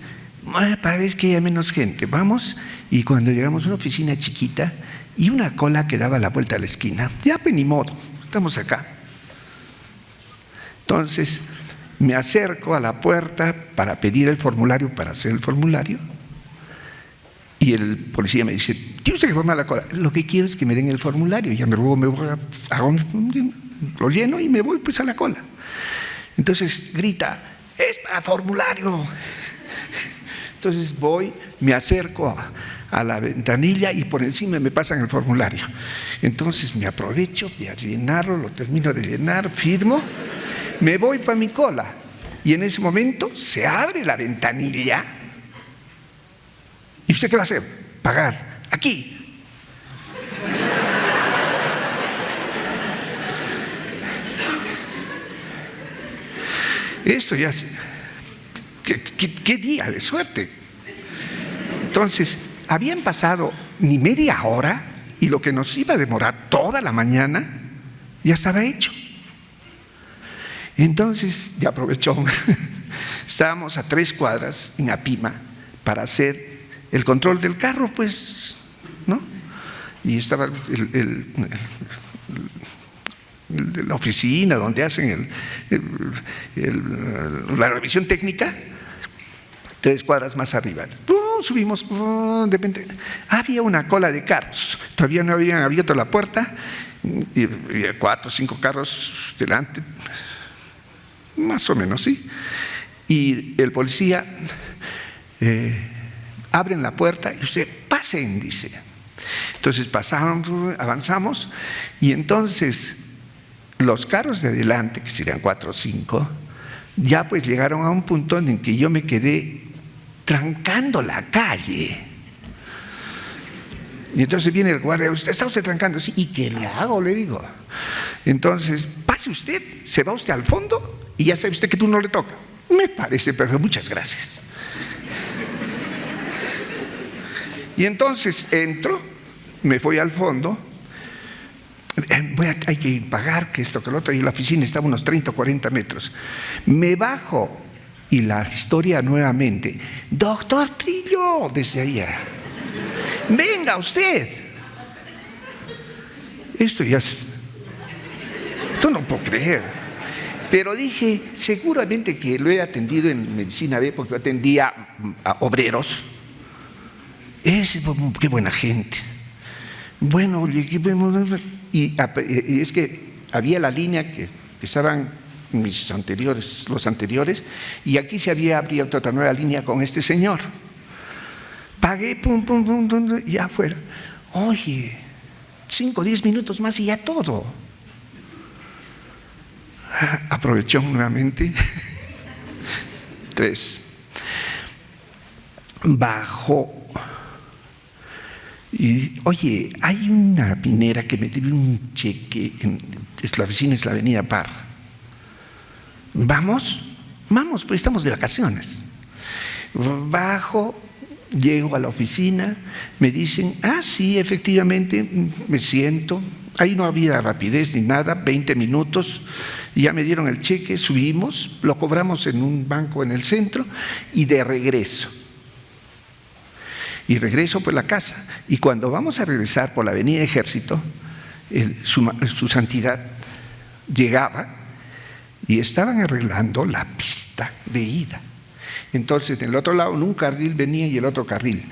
para ver que haya menos gente, vamos, y cuando llegamos a una oficina chiquita y una cola que daba la vuelta a la esquina, ya pues ni modo, estamos acá. Entonces me acerco a la puerta para pedir el formulario, para hacer el formulario, y el policía me dice: ¿tiene usted que formar la cola? Lo que quiero es que me den el formulario. Ya me voy, lo lleno y me voy pues a la cola. Entonces grita: es para formulario. Entonces voy, me acerco a la ventanilla y por encima me pasan el formulario. Entonces me aprovecho de llenarlo, lo termino de llenar, firmo, me voy para mi cola, y en ese momento se abre la ventanilla. ¿Y usted qué va a hacer? Pagar. Aquí. Esto ya es… ¿Qué día de suerte? Entonces, habían pasado ni media hora y lo que nos iba a demorar toda la mañana ya estaba hecho. Entonces, de aprovechón, estábamos a 3 cuadras en Apima para hacer el control del carro, pues, ¿no? Y estaba la oficina donde hacen la revisión técnica, 3 cuadras más arriba. Subimos, de repente había una cola de carros, todavía no habían abierto la puerta, y había 4 o 5 carros delante, más o menos, sí. Y el policía abren la puerta y usted pasen, dice. Entonces pasamos, avanzamos, y entonces los carros de adelante, que serían 4 o 5, ya pues llegaron a un punto en que yo me quedé trancando la calle. Y entonces viene el guardia: ¿está usted trancando? Sí. ¿Y qué le hago? Le digo. Entonces, pase usted, se va usted al fondo y ya sabe usted que tú no le toca. Me parece, pero muchas gracias. Y entonces entro, me voy al fondo, hay que pagar, que esto, que lo otro, y la oficina estaba a unos 30 o 40 metros. Me bajo y la historia nuevamente: doctor Trillo, desde allá, venga usted. Esto no puedo creer. Pero dije, seguramente que lo he atendido en Medicina B, porque yo atendía a obreros. Qué buena gente. Bueno, y es que había la línea que estaban los anteriores, y aquí se había abierto otra nueva línea con este señor. Pagué, pum, pum, pum, pum, y ya fuera. Oye, 5 o 10 minutos más y ya todo. Aprovechó nuevamente. 3. Bajó. Y, oye, hay una minera que me debe un cheque, la oficina es la avenida Parra. ¿Vamos? Vamos, pues estamos de vacaciones. Bajo, Llego a la oficina, me dicen, sí, efectivamente, me siento. Ahí no había rapidez ni nada, 20 minutos, ya me dieron el cheque, subimos, lo cobramos en un banco en el centro y de regreso. Y regreso por la casa. Y cuando vamos a regresar por la avenida Ejército, su santidad llegaba y estaban arreglando la pista de ida. Entonces, en el otro lado, en un carril venía y el otro carril.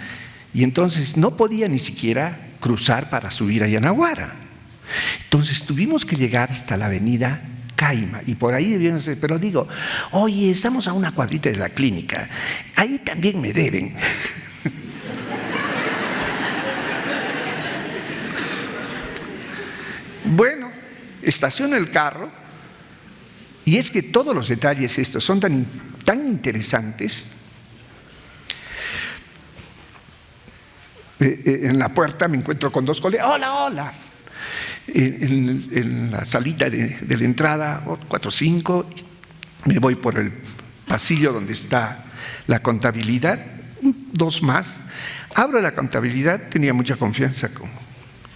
Y entonces no podía ni siquiera cruzar para subir a Yanaguara. Entonces tuvimos que llegar hasta la avenida Caima, y por ahí debíamos ser, pero digo, oye, estamos a una cuadrita de la clínica, ahí también me deben. Bueno, estaciono el carro, y es que todos los detalles estos son tan interesantes. En la puerta me encuentro con dos colegas, hola, hola. En la salita de la entrada, 4 o 5, me voy por el pasillo donde está la contabilidad, 2 más. Abro la contabilidad, tenía mucha confianza,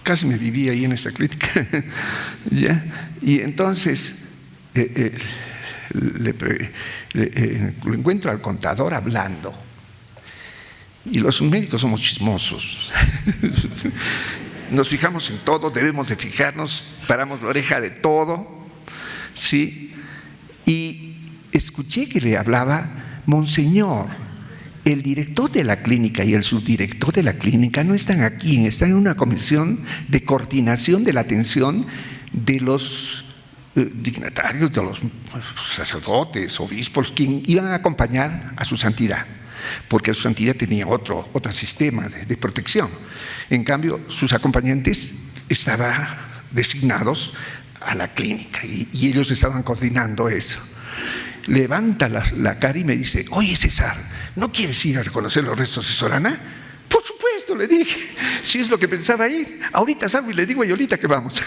casi me vivía ahí en esa clínica. ¿Ya? Y entonces lo encuentro al contador hablando. Y los médicos somos chismosos. Nos fijamos en todo, debemos de fijarnos, paramos la oreja de todo, ¿sí? Y escuché que le hablaba, Monseñor, el director de la clínica y el subdirector de la clínica no están aquí, están en una comisión de coordinación de la atención de los dignatarios, de los sacerdotes, obispos, quien iban a acompañar a su santidad, porque su santidad tenía otro sistema de protección. En cambio, sus acompañantes estaban designados a la clínica y ellos estaban coordinando eso. Levanta la cara y me dice, oye César, ¿no quieres ir a reconocer los restos de Sorana? Por supuesto, le dije, si es lo que pensaba ir. Ahorita salgo y le digo a Yolita que vamos.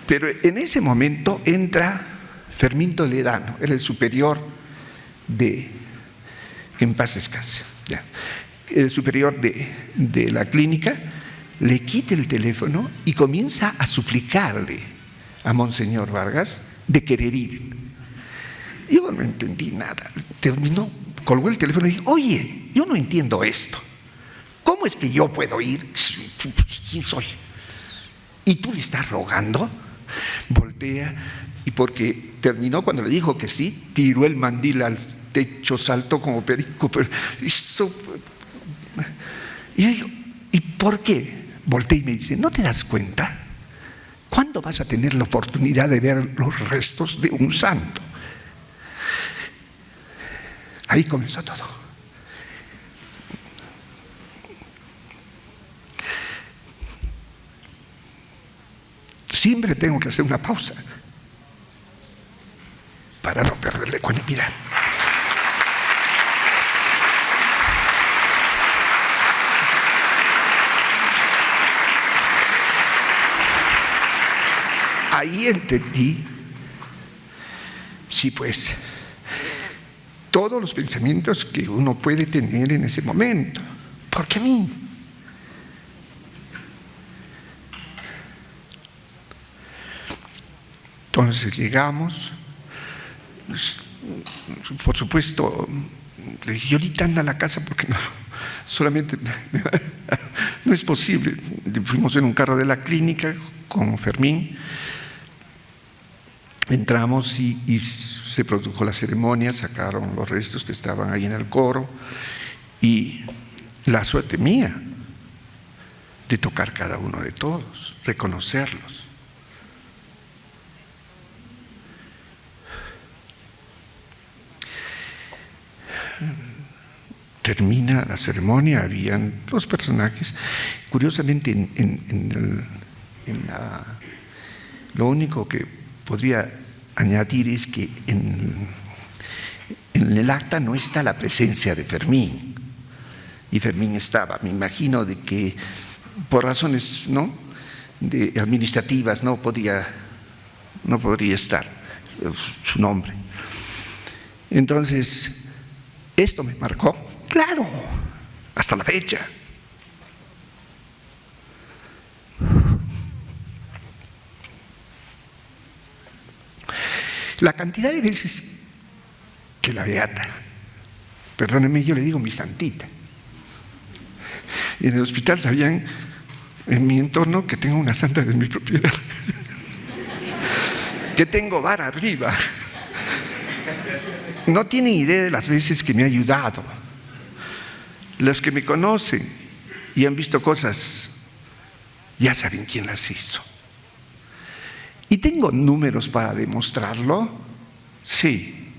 Pero en ese momento entra Fermín Toledano, era el superior que en paz descanse, ya. El superior de la clínica, le quita el teléfono y comienza a suplicarle a Monseñor Vargas de querer ir. Yo no entendí nada. Terminó, colgó el teléfono y dije, oye, yo no entiendo esto. ¿Cómo es que yo puedo ir? ¿Quién soy? ¿Y tú le estás rogando? Voltea, y porque terminó cuando le dijo que sí, tiró el mandil al techo, saltó como perico, pero hizo. Y yo digo, ¿y por qué? Volteé y me dice, ¿no te das cuenta? ¿Cuándo vas a tener la oportunidad de ver los restos de un santo? Ahí comenzó todo. Siempre tengo que hacer una pausa para no perder la ecuanimidad. Ahí entendí, sí, pues, todos los pensamientos que uno puede tener en ese momento. ¿Por qué a mí? Entonces llegamos, por supuesto, le dije, Yolita, anda a la casa porque no, solamente no es posible. Fuimos en un carro de la clínica con Fermín. Entramos y se produjo la ceremonia, sacaron los restos que estaban ahí en el coro y la suerte mía de tocar cada uno de todos, reconocerlos. Termina la ceremonia, habían los personajes. Curiosamente, lo único que podría añadir es que en el acta no está la presencia de Fermín, y Fermín estaba, me imagino de que por razones administrativas no podría estar su nombre. Entonces Esto me marcó, claro, hasta la fecha. La cantidad de veces que la beata, perdónenme, yo le digo mi santita, y en el hospital sabían en mi entorno que tengo una santa de mi propiedad, que tengo vara arriba. No tienen idea de las veces que me ha ayudado. Los que me conocen y han visto cosas, ya saben quién las hizo. ¿Y tengo números para demostrarlo? Sí.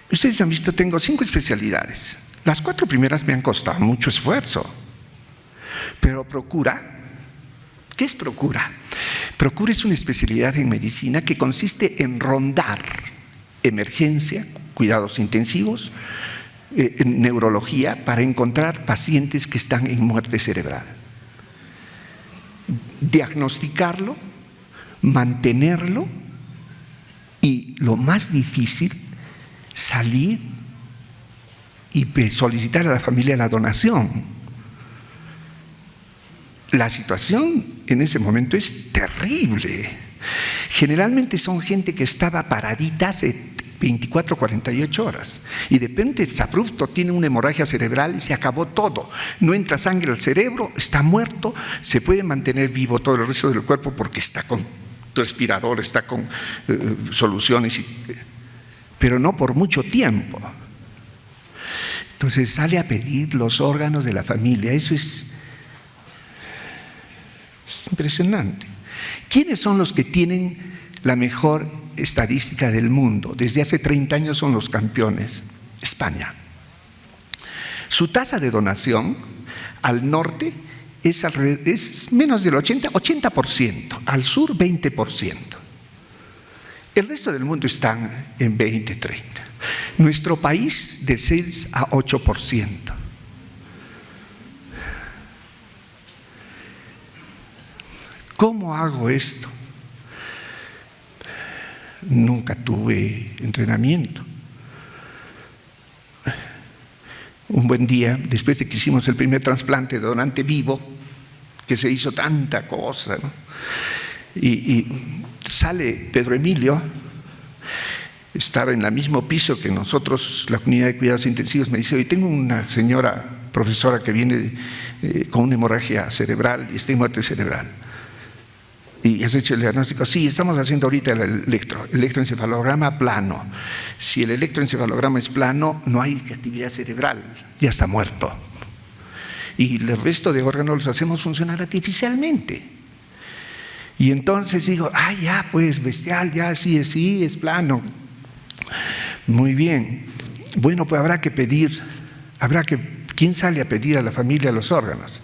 Ustedes han visto, tengo 5 especialidades. Las 4 primeras me han costado mucho esfuerzo. Pero Procura, ¿qué es Procura? Procura es una especialidad en medicina que consiste en rondar emergencia, cuidados intensivos, en neurología, para encontrar pacientes que están en muerte cerebral. Diagnosticarlo, mantenerlo y, lo más difícil, salir y solicitar a la familia la donación. La situación en ese momento es terrible. Generalmente son gente que estaba paradita hace 24, 48 horas y de repente exabrupto tiene una hemorragia cerebral y se acabó todo. No entra sangre al cerebro, está muerto, se puede mantener vivo todo el resto del cuerpo porque está con respirador, está con soluciones, pero no por mucho tiempo. Entonces sale a pedir los órganos de la familia. Eso es impresionante. ¿Quiénes son los que tienen la mejor estadística del mundo? Desde hace 30 años son los campeones. España. Su tasa de donación al norte es menos del 80%, al sur 20%. El resto del mundo están en 20, 30. Nuestro país de 6 a 8%. ¿Cómo hago esto? Nunca tuve entrenamiento. Un buen día, después de que hicimos el primer trasplante de donante vivo, que se hizo tanta cosa, ¿no? y sale Pedro Emilio, estaba en el mismo piso que nosotros, la unidad de cuidados intensivos, me dice: hoy tengo una señora profesora que viene con una hemorragia cerebral y está en muerte cerebral. ¿Y has hecho el diagnóstico? Sí, estamos haciendo ahorita el electroencefalograma plano. Si el electroencefalograma es plano, no hay actividad cerebral, ya está muerto. Y el resto de órganos los hacemos funcionar artificialmente. Y entonces digo: ya pues, bestial, ya sí, es plano. Muy bien. Bueno, pues habrá que pedir, ¿quién sale a pedir a la familia los órganos?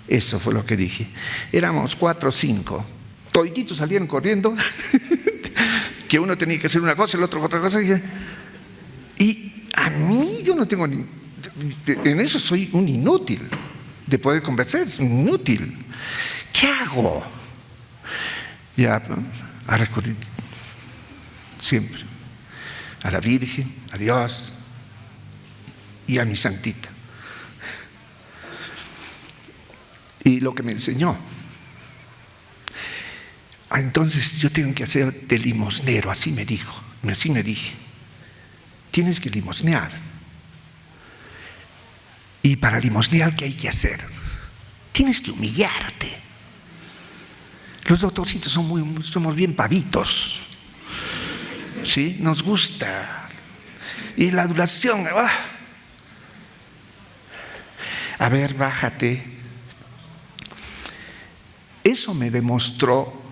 Eso fue lo que dije. Éramos 4 o 5. Toditos salieron corriendo, que uno tenía que hacer una cosa, el otro otra cosa. Y a mí, yo no tengo en eso soy un inútil de poder conversar, es un inútil. ¿Qué hago? Ya a recurrir siempre a la Virgen, a Dios y a mi santita. Y lo que me enseñó. Entonces yo tengo que hacer de limosnero, así me dijo, así me dije. Tienes que limosnear. Y para limosnear, ¿qué hay que hacer? Tienes que humillarte. Los doctorcitos somos bien pavitos, ¿sí? Nos gusta. Y la adulación, a ver, bájate. Eso me demostró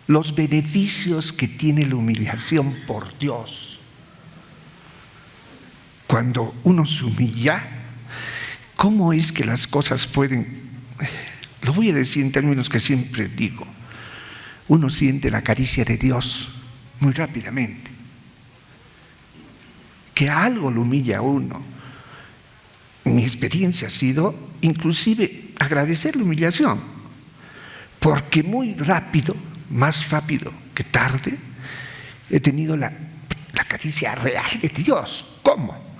los beneficios que tiene la humillación por Dios. Cuando uno se humilla, ¿cómo es que las cosas pueden? Lo voy a decir en términos que siempre digo. Uno siente la caricia de Dios muy rápidamente. Que algo lo humilla a uno. Mi experiencia ha sido inclusive agradecer la humillación, porque muy rápido, más rápido que tarde, he tenido la caricia real de Dios. ¿Cómo?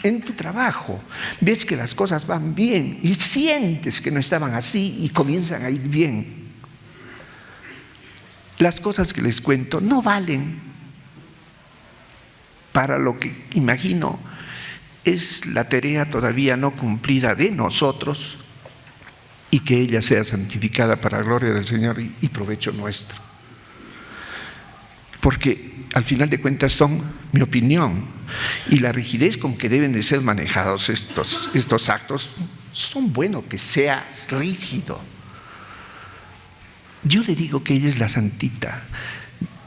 en tu trabajo, ves que las cosas van bien y sientes que no estaban así y comienzan a ir bien. Las cosas que les cuento no valen para lo que imagino es la tarea todavía no cumplida de nosotros y que ella sea santificada para la gloria del Señor y provecho nuestro. Porque al final de cuentas son mi opinión y la rigidez con que deben de ser manejados estos actos son bueno que sea rígido. Yo le digo que ella es la santita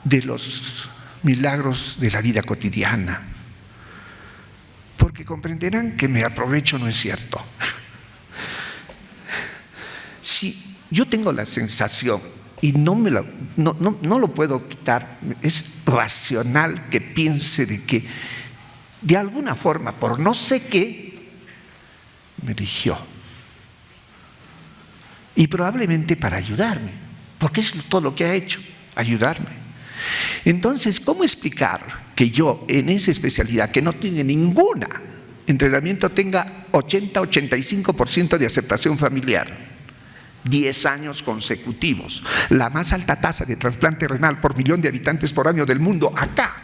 de los milagros de la vida cotidiana, porque comprenderán que me aprovecho no es cierto. Si yo tengo la sensación y no lo puedo quitar, es racional que piense de que de alguna forma, por no sé qué, me eligió. Y probablemente para ayudarme, porque es todo lo que ha hecho, ayudarme. Entonces, ¿cómo explicar que yo en esa especialidad que no tiene ningún entrenamiento tenga 80-85% de aceptación familiar? 10 años consecutivos, la más alta tasa de trasplante renal por millón de habitantes por año del mundo, acá.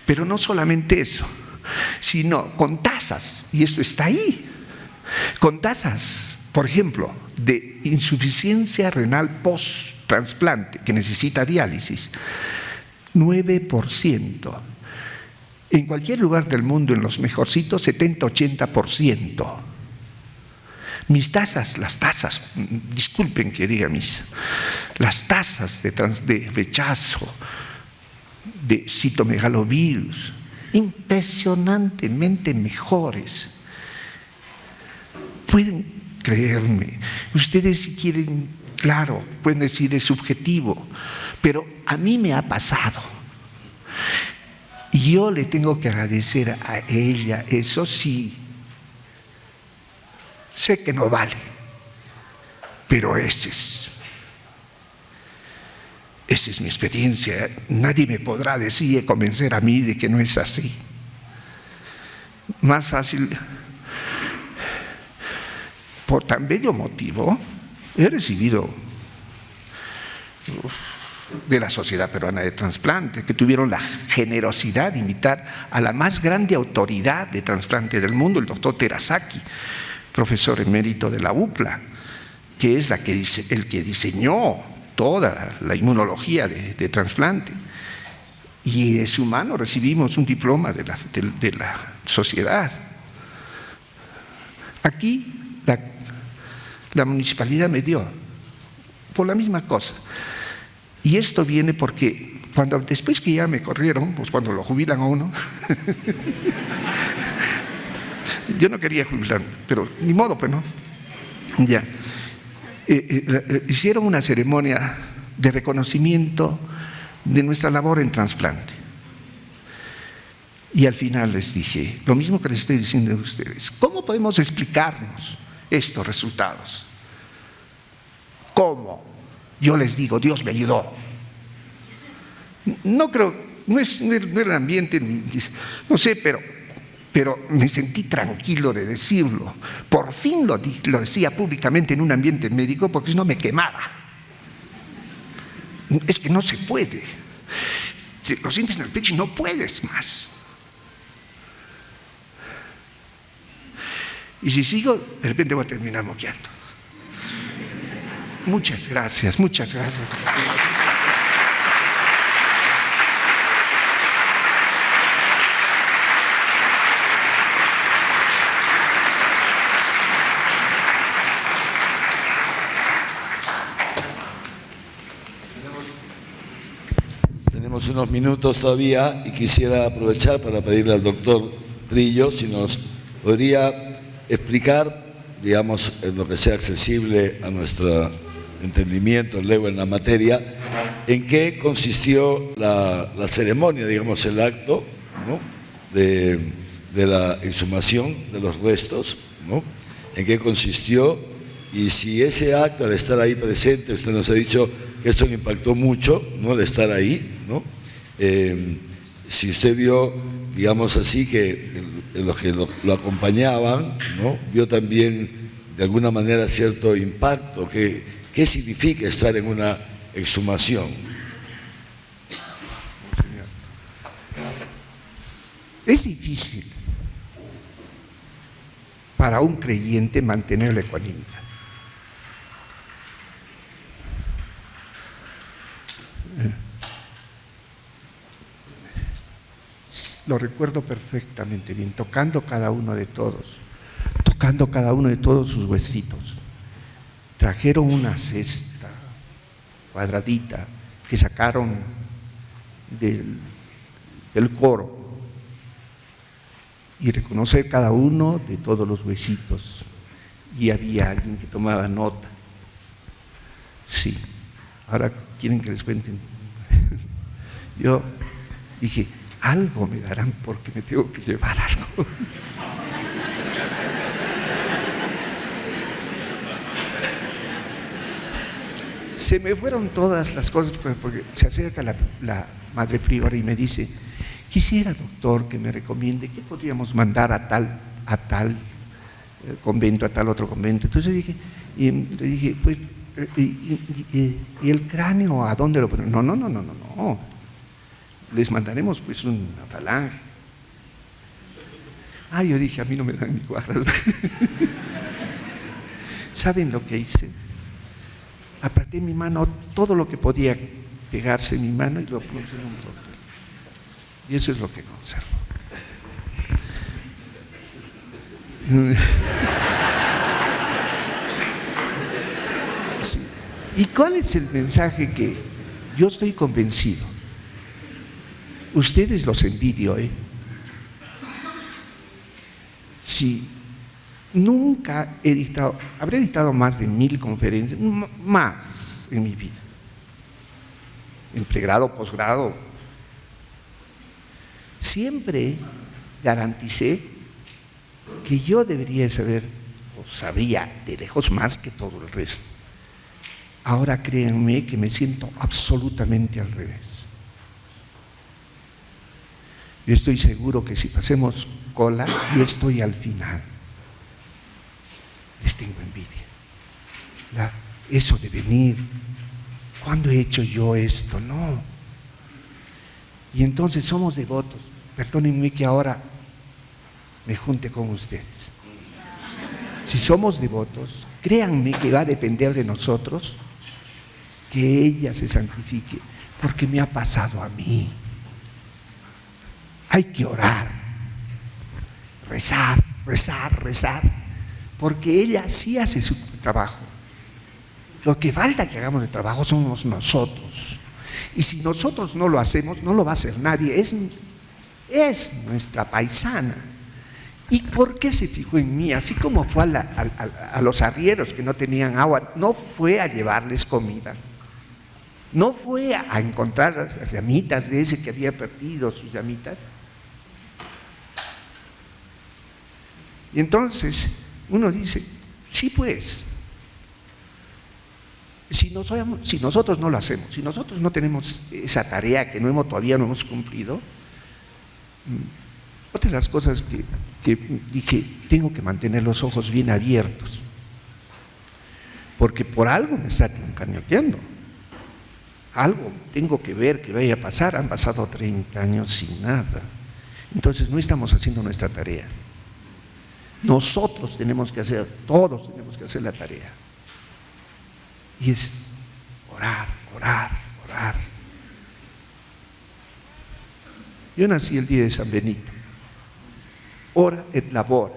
Pero no solamente eso, sino con tasas, y esto está ahí, con tasas, por ejemplo, de insuficiencia renal post-trasplante, que necesita diálisis, 9%. En cualquier lugar del mundo, en los mejorcitos, 70-80%. Mis tasas, las tasas, disculpen que diga las tasas de rechazo, de citomegalovirus, impresionantemente mejores. Pueden creerme, ustedes si quieren, claro, pueden decir es subjetivo, pero a mí me ha pasado. Y yo le tengo que agradecer a ella, eso sí. Sé que no vale, pero esa es mi experiencia. Nadie me podrá decir, convencer a mí de que no es así. Más fácil, por tan bello motivo, he recibido de la Sociedad Peruana de Trasplante, que tuvieron la generosidad de invitar a la más grande autoridad de trasplante del mundo, el doctor Terasaki, profesor emérito de la UCLA, que es el que diseñó toda la inmunología de trasplante. Y de su mano recibimos un diploma de la sociedad. Aquí la municipalidad me dio por la misma cosa. Y esto viene porque después que ya me corrieron, pues cuando lo jubilan a uno, yo no quería jubilarme, pero ni modo, pues no. Ya. Hicieron una ceremonia de reconocimiento de nuestra labor en trasplante. Y al final les dije, lo mismo que les estoy diciendo a ustedes, ¿cómo podemos explicarnos estos resultados? ¿Cómo? Yo les digo, Dios me ayudó. No creo, no es el ambiente, no sé, pero me sentí tranquilo de decirlo. Por fin lo decía públicamente en un ambiente médico, porque si no me quemaba. Es que no se puede. Lo sientes en el pecho y no puedes más. Y si sigo, de repente voy a terminar moqueando. Muchas gracias, muchas gracias. Tenemos unos minutos todavía y quisiera aprovechar para pedirle al doctor Trillo si nos podría explicar, digamos, en lo que sea accesible a nuestro entendimiento, leo en la materia, en qué consistió la ceremonia, digamos, el acto, ¿no?, de la exhumación de los restos, ¿no?, en qué consistió, y si ese acto, al estar ahí presente, usted nos ha dicho que esto le impactó mucho, ¿no?, al estar ahí, ¿no?, si usted vio, digamos así, que los que lo acompañaban, ¿no?, vio también de alguna manera cierto impacto. ¿Qué significa estar en una exhumación? Es difícil para un creyente mantener la ecuanimidad. Lo recuerdo perfectamente bien, tocando cada uno de todos sus huesitos. Trajeron una cesta cuadradita que sacaron del coro y reconocer cada uno de todos los huesitos. Y había alguien que tomaba nota. Sí, ahora quieren que les cuenten. Yo dije, algo me darán porque me tengo que llevar algo. Se me fueron todas las cosas porque se acerca la madre priora y me dice, quisiera, doctor, que me recomiende qué podríamos mandar a tal convento, a tal otro convento. Entonces le dije, pues, ¿y el cráneo a dónde lo ponemos? No. Les mandaremos pues una falange. Yo dije, a mí no me dan ni cuadras. ¿Saben lo que hice? Aparté mi mano, todo lo que podía pegarse en mi mano y lo puse en un papel. Y eso es lo que conservo. Sí. ¿Y cuál es el mensaje que yo estoy convencido? Ustedes los envidio, ¿eh? Sí. Nunca habré dictado más de 1000 conferencias, más en mi vida, en pregrado, posgrado. Siempre garanticé que yo debería saber, o sabría de lejos más que todo el resto. Ahora créanme que me siento absolutamente al revés. Yo estoy seguro que si pasemos cola, yo estoy al final. Les tengo envidia. Eso de venir, ¿cuándo he hecho yo esto? No. Y entonces somos devotos. Perdónenme que ahora me junte con ustedes. Si somos devotos, créanme que va a depender de nosotros que ella se santifique, porque me ha pasado a mí. Hay que orar, rezar, porque ella sí hace su trabajo. Lo que falta que hagamos el trabajo somos nosotros. Y si nosotros no lo hacemos, no lo va a hacer nadie. Es nuestra paisana. ¿Y por qué se fijó en mí? Así como fue a los arrieros que no tenían agua, no fue a llevarles comida. No fue a encontrar las llamitas de ese que había perdido sus llamitas. Y entonces uno dice, sí pues, si nosotros no lo hacemos, si nosotros no tenemos esa tarea que todavía no hemos cumplido, otra de las cosas que dije, tengo que mantener los ojos bien abiertos, porque por algo me está cañoteando, algo tengo que ver que vaya a pasar. Han pasado 30 años sin nada, entonces no estamos haciendo nuestra tarea. Nosotros tenemos que hacer, todos tenemos que hacer la tarea. Y es orar. Yo nací el día de San Benito. Ora et labora.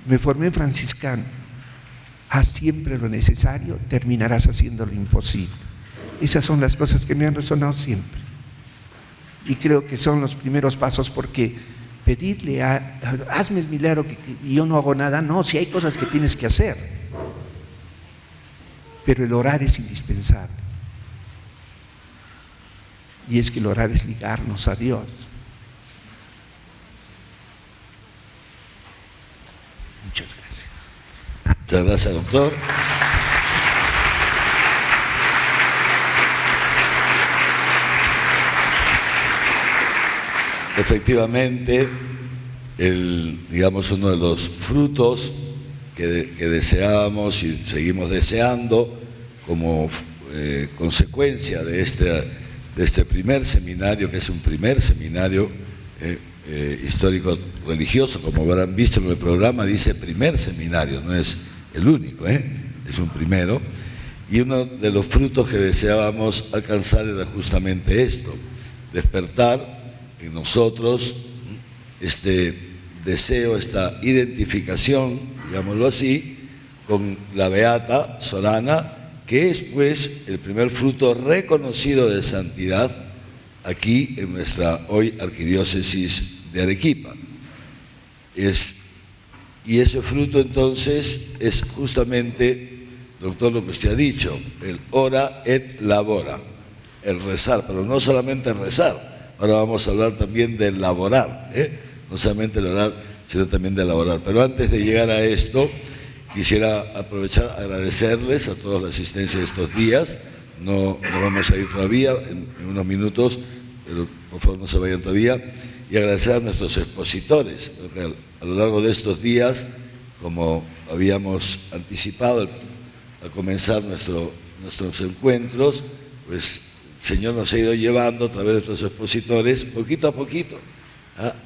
Me formé franciscano. Haz siempre lo necesario, terminarás haciendo lo imposible. Esas son las cosas que me han resonado siempre. Y creo que son los primeros pasos, porque pedirle hazme el milagro que yo no hago nada, no, si hay cosas que tienes que hacer, pero el orar es indispensable. Y es que el orar es ligarnos a Dios. Muchas gracias. Muchas gracias, doctor. efectivamente, digamos, uno de los frutos que deseábamos y seguimos deseando como consecuencia de este primer seminario, que es un primer seminario histórico religioso, como habrán visto en el programa, dice primer seminario, no es el único, es un primero, y uno de los frutos que deseábamos alcanzar era justamente esto, despertar en nosotros este deseo, esta identificación, digámoslo así, con la Beata Sorana, que es pues el primer fruto reconocido de santidad aquí en nuestra hoy arquidiócesis de Arequipa. Y ese fruto entonces es justamente, doctor, lo que usted ha dicho, el ora et labora, el rezar, pero no solamente rezar, ahora vamos a hablar también de laborar, no solamente el orar, sino también de laborar. Pero antes de llegar a esto, quisiera aprovechar, agradecerles a todos la asistencia de estos días. No vamos a ir todavía, en unos minutos, pero por favor no se vayan todavía, y agradecer a nuestros expositores, porque a lo largo de estos días, como habíamos anticipado al comenzar nuestros encuentros, pues el Señor nos ha ido llevando a través de nuestros expositores, poquito a poquito,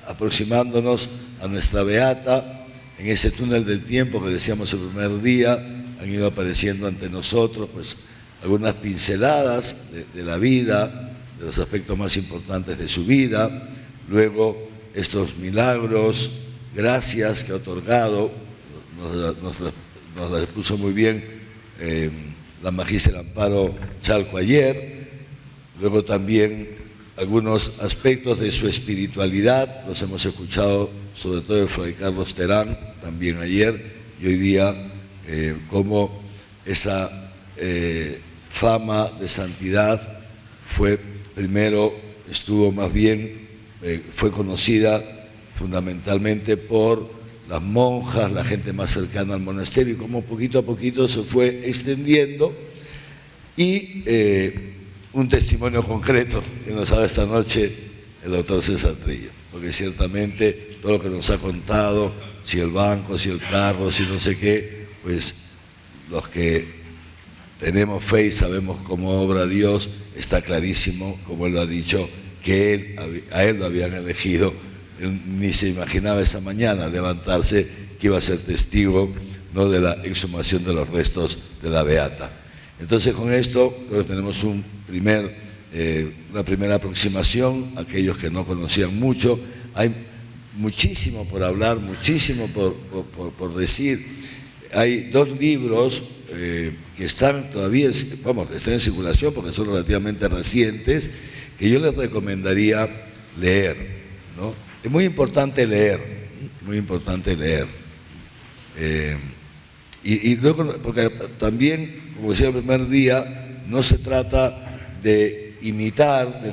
aproximándonos a nuestra Beata. En ese túnel del tiempo que decíamos el primer día, han ido apareciendo ante nosotros pues algunas pinceladas de la vida, de los aspectos más importantes de su vida, luego estos milagros, gracias que ha otorgado, nos las puso muy bien la magíster Amparo Chalco ayer, luego también algunos aspectos de su espiritualidad, los hemos escuchado sobre todo de Fray Carlos Terán también ayer, y hoy día cómo esa fama de santidad estuvo más bien, fue conocida fundamentalmente por las monjas, la gente más cercana al monasterio, y cómo poquito a poquito se fue extendiendo, y un testimonio concreto que nos ha dado esta noche el doctor César Trillo, porque ciertamente todo lo que nos ha contado, si el banco, si el carro, si no sé qué, pues los que tenemos fe y sabemos cómo obra Dios, está clarísimo, como él lo ha dicho, que a él lo habían elegido. Él ni se imaginaba esa mañana levantarse que iba a ser testigo, ¿no?, de la exhumación de los restos de la Beata. Entonces, con esto creo que tenemos una primera aproximación a aquellos que no conocían mucho. Hay muchísimo por hablar, muchísimo por decir. Hay dos libros que están todavía, que están en circulación porque son relativamente recientes, que yo les recomendaría leer, ¿no? Es muy importante leer, muy importante leer. Y luego, porque también, como decía el primer día, no se trata de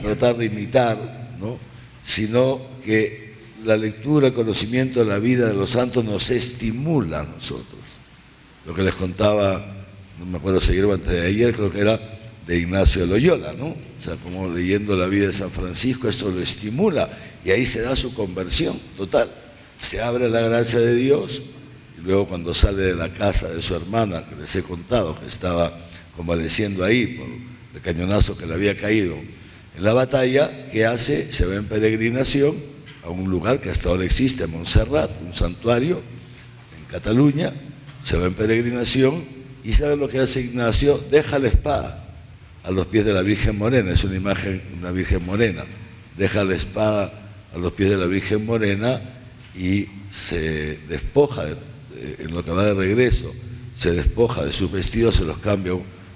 tratar de imitar, ¿no?, sino que la lectura, el conocimiento de la vida de los santos nos estimula a nosotros. Lo que les contaba, no me acuerdo si ayer o antes de ayer, creo que era de Ignacio de Loyola, ¿no? O sea, como leyendo la vida de San Francisco, esto lo estimula y ahí se da su conversión total. Se abre la gracia de Dios y luego cuando sale de la casa de su hermana, que les he contado, que estaba convaleciendo ahí por el cañonazo que le había caído en la batalla, ¿qué hace? Se va en peregrinación a un lugar que hasta ahora existe, Montserrat, un santuario en Cataluña. Se va en peregrinación y ¿saben lo que hace Ignacio? Deja la espada a los pies de la Virgen Morena, es una imagen de una Virgen Morena, deja la espada a los pies de la Virgen Morena y se despoja, en lo que va de regreso, se despoja de sus vestidos, se los cambia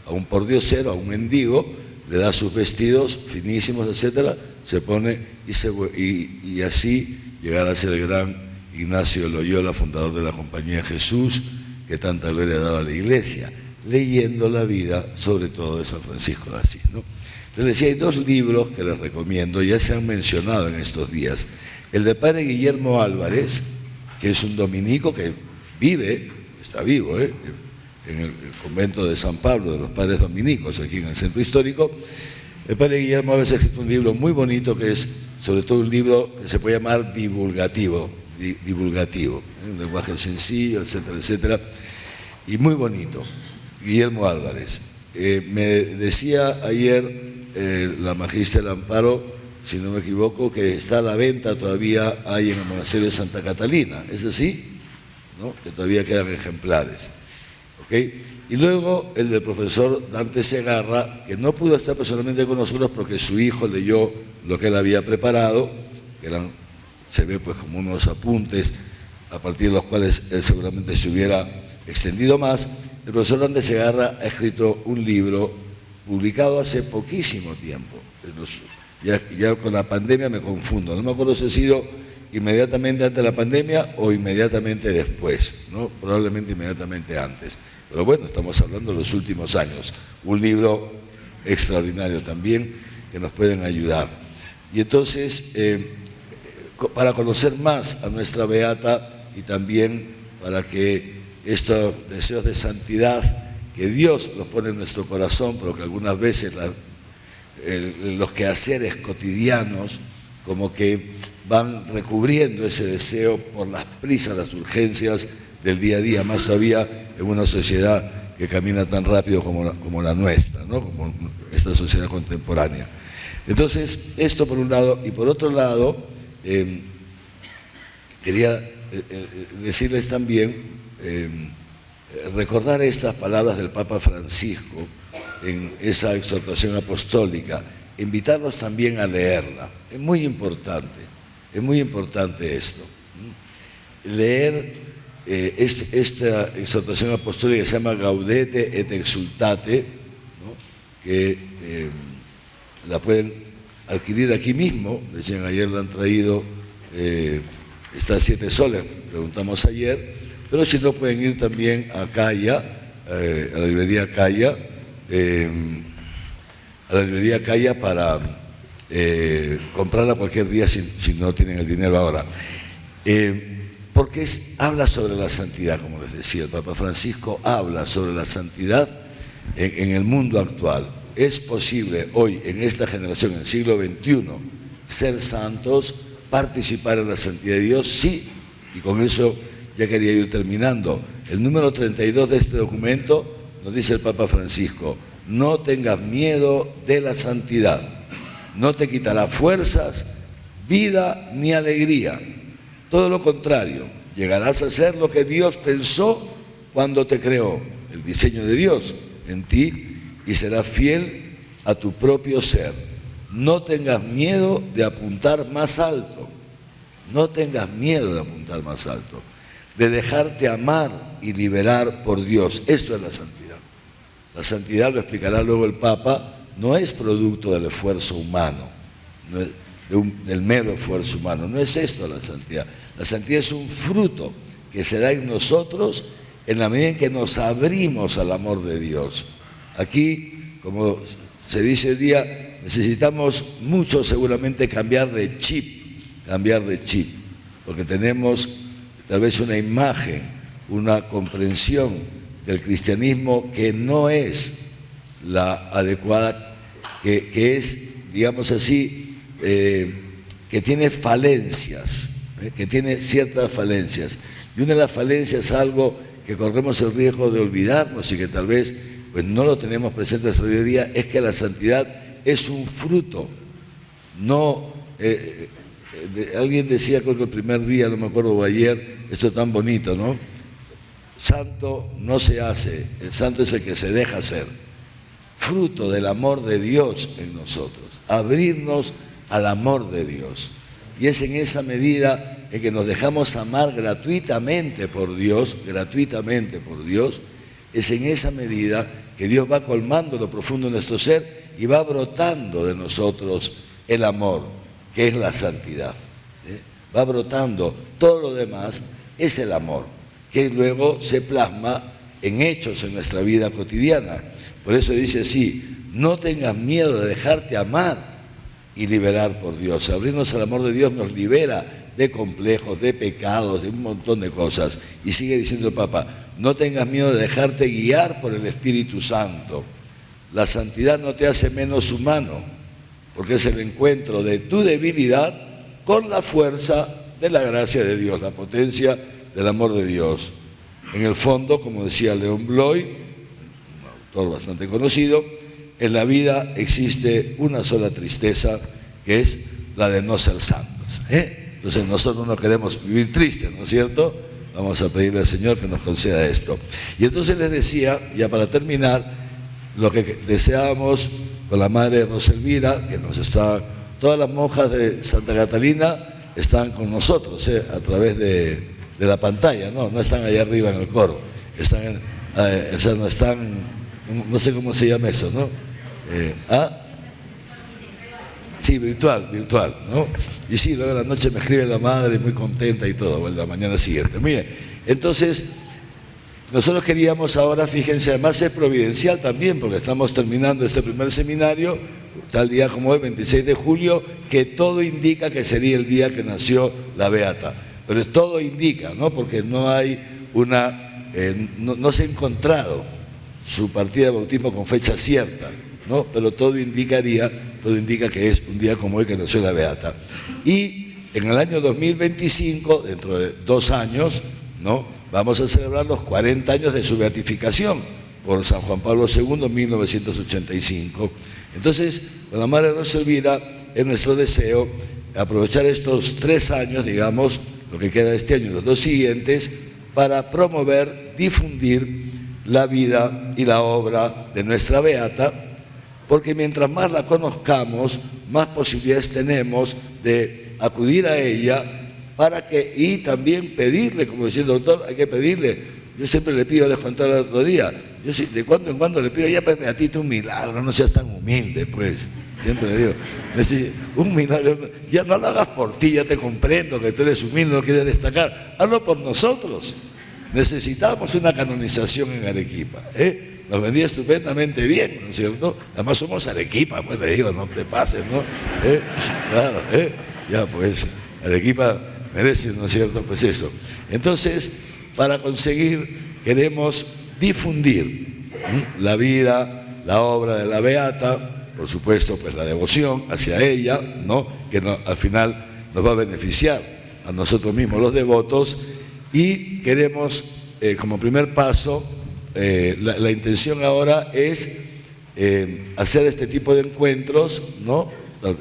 a un pordiosero, a un mendigo, le da sus vestidos finísimos, etcétera, se pone y así llegará a ser el gran Ignacio de Loyola, fundador de la Compañía de Jesús, que tanta gloria ha dado a la Iglesia, leyendo la vida, sobre todo de San Francisco de Asís, ¿no? Entonces decía, hay dos libros que les recomiendo, ya se han mencionado en estos días. El de padre Guillermo Álvarez, que es un dominico que está vivo, en el convento de San Pablo, de los padres dominicos, aquí en el centro histórico. El padre Guillermo Álvarez ha escrito un libro muy bonito que es sobre todo un libro que se puede llamar divulgativo, un lenguaje sencillo, etcétera, etcétera, y muy bonito. Guillermo Álvarez. Me decía ayer la magíster Amparo, si no me equivoco, que está a la venta todavía, hay en el monasterio de Santa Catalina, ¿es así? ¿No? Que todavía quedan ejemplares. ¿Okay? Y luego el del profesor Dante Segarra, que no pudo estar personalmente con nosotros porque su hijo leyó lo que él había preparado, que eran, se ve pues como unos apuntes a partir de los cuales él seguramente se hubiera extendido más. El profesor Dante Segarra ha escrito un libro publicado hace poquísimo tiempo. Ya con la pandemia me confundo, no me acuerdo si ha sido inmediatamente antes de la pandemia o inmediatamente después, ¿no? Probablemente inmediatamente antes. Pero bueno, estamos hablando de los últimos años. Un libro extraordinario también que nos pueden ayudar. Y entonces, para conocer más a nuestra beata y también para que estos deseos de santidad que Dios los pone en nuestro corazón, pero que algunas veces los quehaceres cotidianos como que van recubriendo ese deseo por las prisas, las urgencias del día a día, más todavía en una sociedad que camina tan rápido como la nuestra, ¿no? Como esta sociedad contemporánea. Entonces, esto por un lado, y por otro lado, quería decirles también, recordar estas palabras del Papa Francisco en esa exhortación apostólica, invitarlos también a leerla. Es muy importante esto. Leer esta exhortación apostólica que se llama Gaudete et Exultate, ¿no? Que la pueden adquirir aquí mismo, decían ayer la han traído, está a 7 soles, preguntamos ayer, pero si no pueden ir también a Calla, a la librería Calla, para comprarla cualquier día si no tienen el dinero ahora. Porque habla sobre la santidad, como les decía, el Papa Francisco habla sobre la santidad en el mundo actual. ¿Es posible hoy, en esta generación, en el siglo XXI, ser santos, participar en la santidad de Dios? Sí, y con eso ya quería ir terminando. El número 32 de este documento nos dice el Papa Francisco: no tengas miedo de la santidad, no te quitará fuerzas, vida ni alegría. Todo lo contrario, llegarás a ser lo que Dios pensó cuando te creó, el diseño de Dios en ti, y serás fiel a tu propio ser. No tengas miedo de apuntar más alto, no tengas miedo de apuntar más alto, de dejarte amar y liberar por Dios. Esto es la santidad. La santidad, lo explicará luego el Papa, no es producto del esfuerzo humano, no es del mero esfuerzo humano. No es esto la santidad. La santidad es un fruto que se da en nosotros en la medida en que nos abrimos al amor de Dios. Aquí, como se dice hoy día, necesitamos mucho seguramente cambiar de chip, porque tenemos tal vez una imagen, una comprensión del cristianismo que no es la adecuada, que es, digamos así, que tiene falencias, que tiene ciertas falencias. Y una de las falencias es algo que corremos el riesgo de olvidarnos y que tal vez pues no lo tenemos presente hasta hoy día, es que la santidad es un fruto. No, alguien decía, creo que el primer día, no me acuerdo, o ayer, esto tan bonito, ¿no? Santo no se hace, el santo es el que se deja ser. Fruto del amor de Dios en nosotros, abrirnos al amor de Dios. Y es en esa medida en que nos dejamos amar gratuitamente por Dios, es en esa medida que Dios va colmando lo profundo de nuestro ser y va brotando de nosotros el amor, que es la santidad. Va brotando, todo lo demás es el amor, que luego se plasma en hechos en nuestra vida cotidiana. Por eso dice así: no tengas miedo de dejarte amar y liberar por Dios. Abrirnos al amor de Dios nos libera de complejos, de pecados, de un montón de cosas. Y sigue diciendo el Papa: no tengas miedo de dejarte guiar por el Espíritu Santo. La santidad no te hace menos humano, porque es el encuentro de tu debilidad con la fuerza de la gracia de Dios, la potencia del amor de Dios. En el fondo, como decía León Bloy, un autor bastante conocido, en la vida existe una sola tristeza, que es la de no ser santos. Entonces nosotros no queremos vivir tristes, ¿no es cierto? Vamos a pedirle al Señor que nos conceda esto. Y entonces les decía, ya para terminar, lo que deseábamos con la Madre Roselvira, que nos está, todas las monjas de Santa Catalina están con nosotros, a través de la pantalla, no están allá arriba en el coro, están, o sea, no están, no sé cómo se llama eso, ¿no? Sí, virtual, ¿no? Y sí, luego de la noche me escribe la madre muy contenta y todo, bueno, la mañana siguiente. Muy bien, entonces, nosotros queríamos ahora, fíjense, además es providencial también, porque estamos terminando este primer seminario, tal día como hoy, 26 de julio, que todo indica que sería el día que nació la Beata. Pero todo indica, ¿no? Porque no hay una, no se ha encontrado su partida de bautismo con fecha cierta, ¿no? Pero todo indica que es un día como hoy que nació la Beata. Y en el año 2025, dentro de 2 años, ¿no? Vamos a celebrar los 40 años de su beatificación por San Juan Pablo II en 1985. Entonces, con la Madre Roselvira es nuestro deseo aprovechar estos 3 años, digamos, lo que queda de este año y los 2 siguientes, para promover, difundir la vida y la obra de nuestra Beata, porque mientras más la conozcamos, más posibilidades tenemos de acudir a ella y también pedirle, como decía el doctor, hay que pedirle. Yo siempre le pido, les conté el otro día, yo de cuando en cuando le pido, ya pues Beatita, un milagro, no seas tan humilde, pues. Siempre le digo, un milagro, ya no lo hagas por ti, ya te comprendo que tú eres humilde, no quieres destacar, hazlo por nosotros. Necesitamos una canonización en Arequipa, Nos vendría estupendamente bien, ¿no es cierto? Además somos Arequipa, pues le digo, no te pases, ¿no? Claro, ya pues, Arequipa merece, ¿no es cierto? Pues eso. Entonces, para conseguir, queremos difundir la vida, la obra de la Beata, por supuesto, pues la devoción hacia ella, ¿no? Que al final nos va a beneficiar a nosotros mismos los devotos, y queremos, como primer paso, la intención ahora es hacer este tipo de encuentros, ¿no?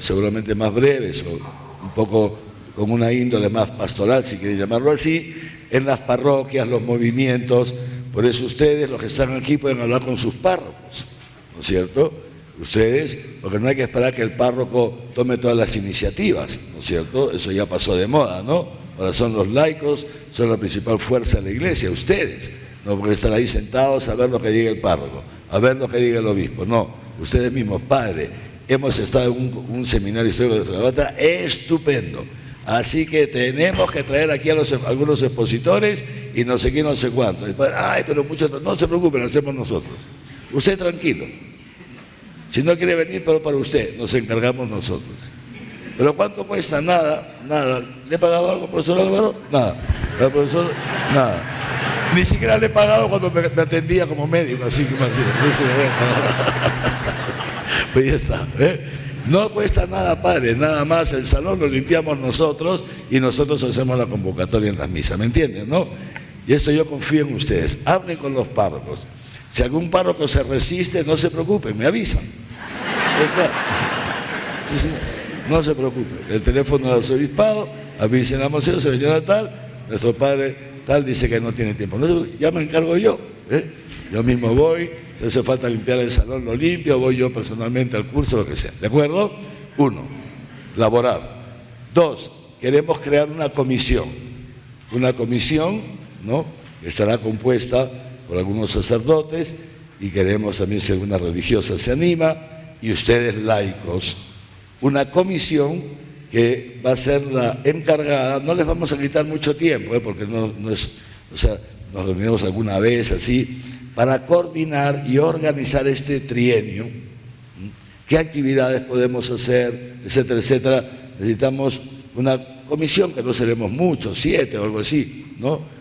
Seguramente más breves o un poco con una índole más pastoral, si quieren llamarlo así, en las parroquias, los movimientos. Por eso ustedes, los que están aquí, pueden hablar con sus párrocos, ¿no es cierto? Ustedes, porque no hay que esperar que el párroco tome todas las iniciativas, ¿no es cierto? Eso ya pasó de moda, ¿no? Ahora son los laicos, son la principal fuerza de la iglesia, ustedes. No porque están ahí sentados a ver lo que diga el párroco, a ver lo que diga el obispo. No, ustedes mismos, padre, hemos estado en un seminario histórico de la Beata estupendo. Así que tenemos que traer aquí a algunos expositores y no sé qué, no sé cuánto. Ay, pero muchos no se preocupen, lo hacemos nosotros. Usted tranquilo. Si no quiere venir, pero para usted, nos encargamos nosotros. ¿Pero cuánto cuesta? Nada, nada. ¿Le he pagado algo, profesor Álvaro? Nada. ¿El profesor? Nada. Ni siquiera le he pagado cuando me atendía como médico, así que me dice, pues ya está, No cuesta nada, padre, nada más el salón lo limpiamos nosotros y nosotros hacemos la convocatoria en las misas, ¿me entienden, no? Y esto yo confío en ustedes. Hablen con los párrocos. Si algún párroco se resiste, no se preocupen, me avisan. Ya está. Sí, no se preocupen. El teléfono del arzobispado, avisen a Monseñor, señora tal, nuestro padre tal dice que no tiene tiempo. No, ya me encargo yo. Yo mismo voy, si hace falta limpiar el salón, lo limpio, voy yo personalmente al curso, lo que sea. ¿De acuerdo? 1, laborar. 2, queremos crear una comisión. Una comisión, ¿no?, que estará compuesta por algunos sacerdotes y queremos también, si alguna religiosa se anima, y ustedes laicos. Una comisión que va a ser la encargada, no les vamos a quitar mucho tiempo, porque no es, o sea, nos reunimos alguna vez así, para coordinar y organizar este trienio, qué actividades podemos hacer, etcétera, etcétera. Necesitamos una comisión, que no seremos muchos, 7 o algo así, ¿no?,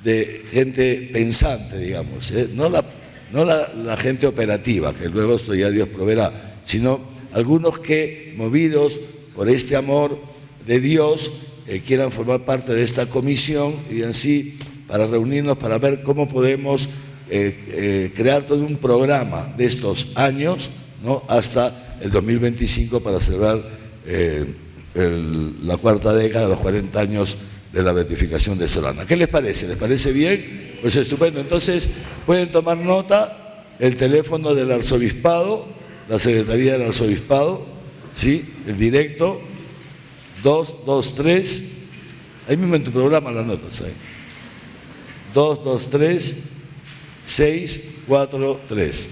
de gente pensante, digamos, no la gente operativa, que luego esto ya Dios proveerá, sino algunos que, movidos por este amor de Dios, quieran formar parte de esta comisión y así para reunirnos, para ver cómo podemos crear todo un programa de estos años, ¿no?, hasta el 2025 para celebrar la cuarta década, los 40 años de la beatificación de Sorana. ¿Qué les parece? ¿Les parece bien? Pues estupendo. Entonces, pueden tomar nota, el teléfono del arzobispado, la secretaría del arzobispado, ¿sí?, el directo, 223, ahí mismo en tu programa las notas, ahí. 223-643.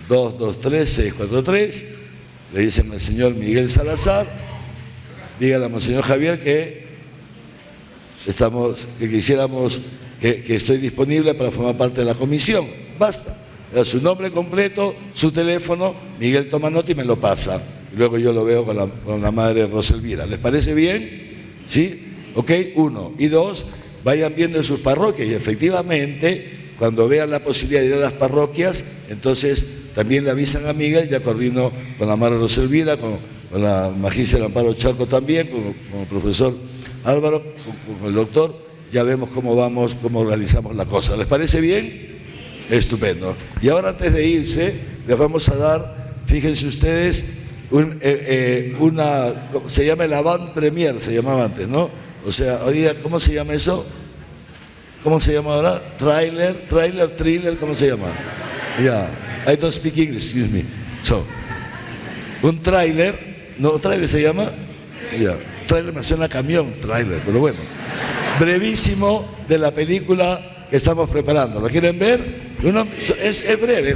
223-643. Le dicen al señor Miguel Salazar, díganle a monseñor Javier que quisiéramos, que estoy disponible para formar parte de la comisión. Basta. Su nombre completo, su teléfono, Miguel toma nota y me lo pasa. Luego yo lo veo con la madre Roselvira. ¿Les parece bien? ¿Sí? Ok, 1. Y 2, vayan viendo en sus parroquias y efectivamente, cuando vean la posibilidad de ir a las parroquias, entonces también le avisan a Miguel, ya coordino con la madre Roselvira, con la magíster Amparo Charco también, con el profesor Álvaro, con el doctor, ya vemos cómo vamos, cómo organizamos la cosa. ¿Les parece bien? Estupendo. Y ahora antes de irse, les vamos a dar, fíjense ustedes, se llama el avant premier, se llamaba antes, ¿no? O sea, hoy día, ¿cómo se llama eso? ¿Cómo se llama ahora? Thriller, ¿cómo se llama? Yeah, I don't speak English, excuse me. So, un tráiler, ¿no? ¿Tráiler se llama? Yeah. Tráiler me suena a camión, tráiler, pero bueno. Brevísimo de la película que estamos preparando. ¿Lo quieren ver? Es breve,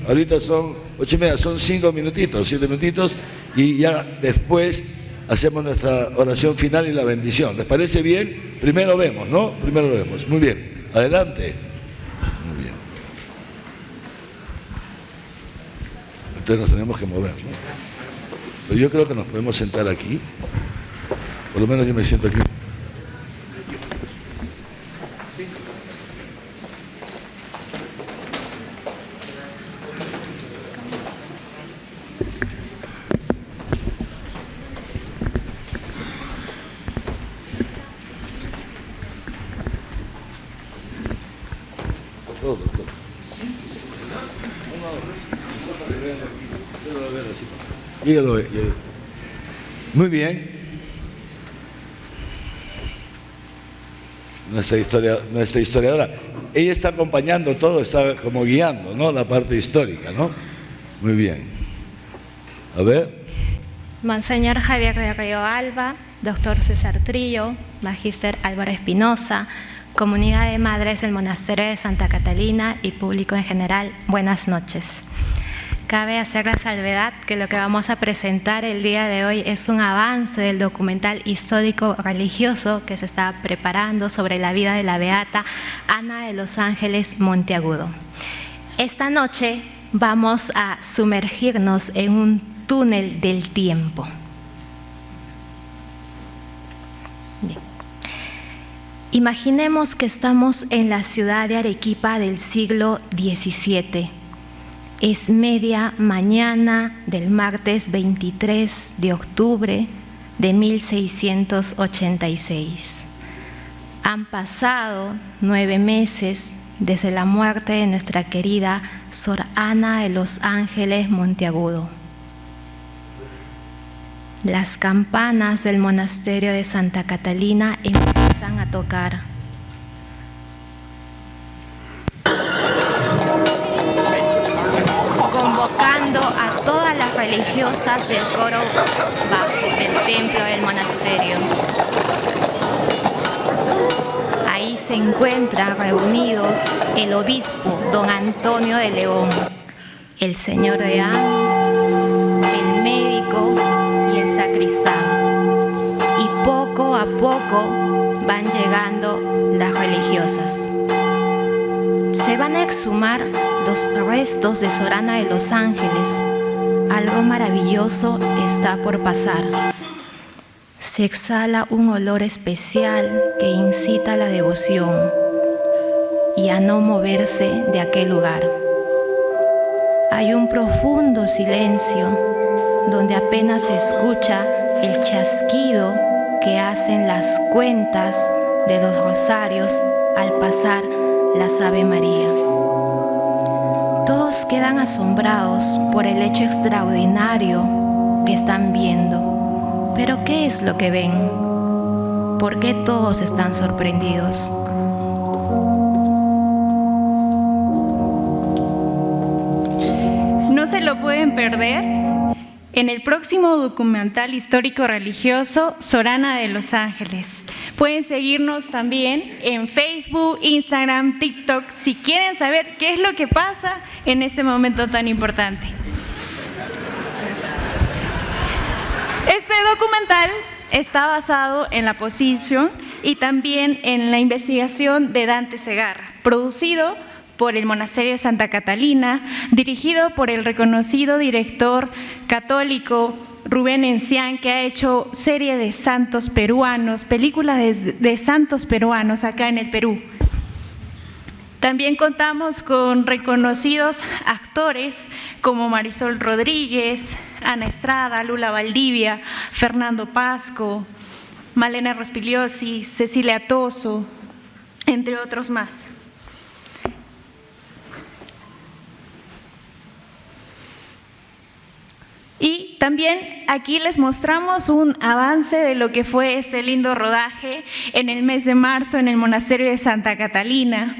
ahorita son 8:30, son 5 minutitos, 7 minutitos, y ya después hacemos nuestra oración final y la bendición. ¿Les parece bien? Primero vemos, ¿no? Primero lo vemos. Muy bien. Adelante. Muy bien. Entonces nos tenemos que mover, ¿no? Pero yo creo que nos podemos sentar aquí. Por lo menos yo me siento aquí. Muy bien. Nuestra historiadora. Ella está acompañando todo, está como guiando, ¿no?, la parte histórica, ¿no? Muy bien. A ver. Monseñor Javier de Río Alba, doctor César Trillo, magíster Álvaro Espinosa, comunidad de madres del monasterio de Santa Catalina y público en general, buenas noches. Cabe hacer la salvedad que lo que vamos a presentar el día de hoy es un avance del documental histórico religioso que se está preparando sobre la vida de la beata Ana de los Ángeles Monteagudo. Esta noche vamos a sumergirnos en un túnel del tiempo. Bien. Imaginemos que estamos en la ciudad de Arequipa del siglo XVII. Es media mañana del martes 23 de octubre de 1686. Han pasado 9 meses desde la muerte de nuestra querida Sor Ana de los Ángeles Monteagudo. Las campanas del monasterio de Santa Catalina empiezan a tocar. Convocando a todas las religiosas del coro bajo el templo del monasterio. Ahí se encuentran reunidos el obispo don Antonio de León, el señor deán, el médico y el sacristán. Y poco a poco van llegando las religiosas. Se van a exhumar los restos de Sor Ana de los Ángeles. Algo maravilloso está por pasar. Se exhala un olor especial que incita a la devoción y a no moverse de aquel lugar. hay un profundo silencio donde apenas se escucha el chasquido que hacen las cuentas de los rosarios al pasar las Ave María. Todos quedan asombrados por el hecho extraordinario que están viendo. ¿Pero qué es lo que ven? ¿Por qué todos están sorprendidos? No se lo pueden perder en el próximo documental histórico religioso Sorana de los Ángeles. Pueden seguirnos también en Facebook, Instagram, TikTok, si quieren saber qué es lo que pasa en este momento tan importante. Este documental está basado en la posición y también en la investigación de Dante Segarra, producido por el Monasterio de Santa Catalina, dirigido por el reconocido director católico Rubén Encián, que ha hecho serie de santos peruanos, películas de santos peruanos acá en el Perú. También contamos con reconocidos actores como Marisol Rodríguez, Ana Estrada, Lula Valdivia, Fernando Pasco, Malena Rospigliosi, Cecilia Toso, entre otros más. Y también aquí les mostramos un avance de lo que fue este lindo rodaje en el mes de marzo en el Monasterio de Santa Catalina.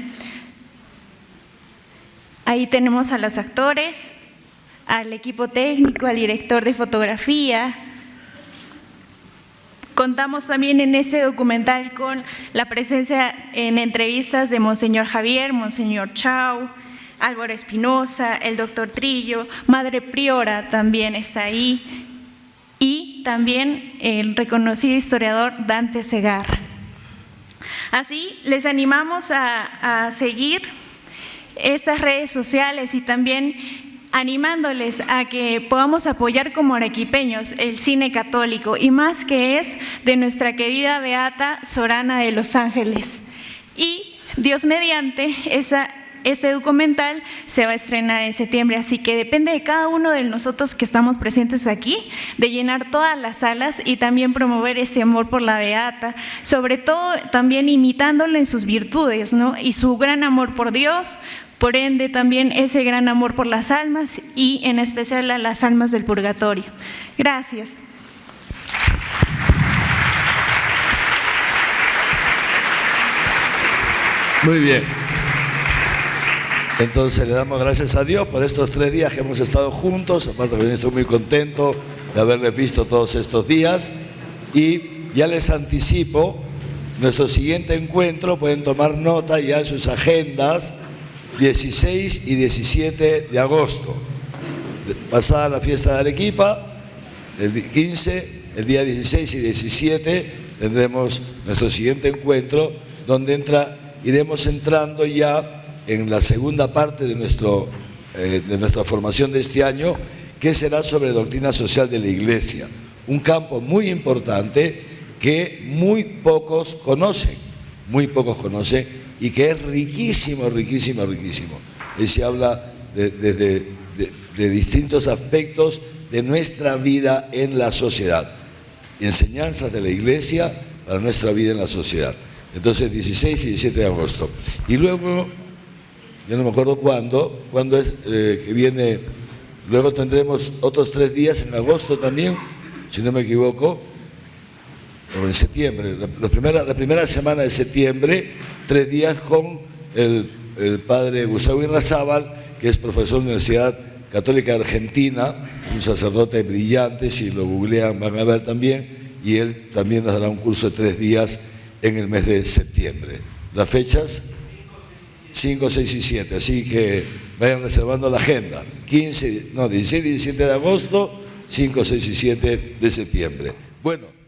Ahí tenemos a los actores, al equipo técnico, al director de fotografía. Contamos también en este documental con la presencia en entrevistas de Monseñor Javier, Monseñor Chau, Álvaro Espinosa, el doctor Trillo, Madre Priora también está ahí, y también el reconocido historiador Dante Segarra. Así, les animamos a seguir estas redes sociales y también animándoles a que podamos apoyar como arequipeños el cine católico, y más que es de nuestra querida beata Sorana de los Ángeles. Y Dios mediante, este documental se va a estrenar en septiembre, así que depende de cada uno de nosotros que estamos presentes aquí, de llenar todas las salas y también promover ese amor por la beata, sobre todo también imitándolo en sus virtudes, ¿no? Y su gran amor por Dios, por ende también ese gran amor por las almas y en especial a las almas del purgatorio. Gracias. Muy bien. Entonces le damos gracias a Dios por estos 3 días que hemos estado juntos. Aparte que estoy muy contento de haberles visto todos estos días. Y ya les anticipo, nuestro siguiente encuentro, pueden tomar nota ya en sus agendas, 16 y 17 de agosto. Pasada la fiesta de Arequipa, el 15, el día 16 y 17 tendremos nuestro siguiente encuentro, donde iremos entrando ya en la segunda parte de nuestra formación de este año, que será sobre doctrina social de la Iglesia, un campo muy importante que muy pocos conocen y que es riquísimo, riquísimo, riquísimo. Y se habla de distintos aspectos de nuestra vida en la sociedad, enseñanzas de la Iglesia para nuestra vida en la sociedad. Entonces 16 y 17 de agosto. Y luego, yo no me acuerdo cuándo es que viene, luego tendremos otros 3 días en agosto también, si no me equivoco, o en septiembre, la primera semana de septiembre, 3 días con el padre Gustavo Irrazábal, que es profesor de la Universidad Católica de Argentina, un sacerdote brillante, si lo googlean van a ver también, y él también nos dará un curso de 3 días en el mes de septiembre. Las fechas 5, 6 y 7, así que vayan reservando la agenda. 16 y 17 de agosto, 5, 6 y 7 de septiembre. Bueno.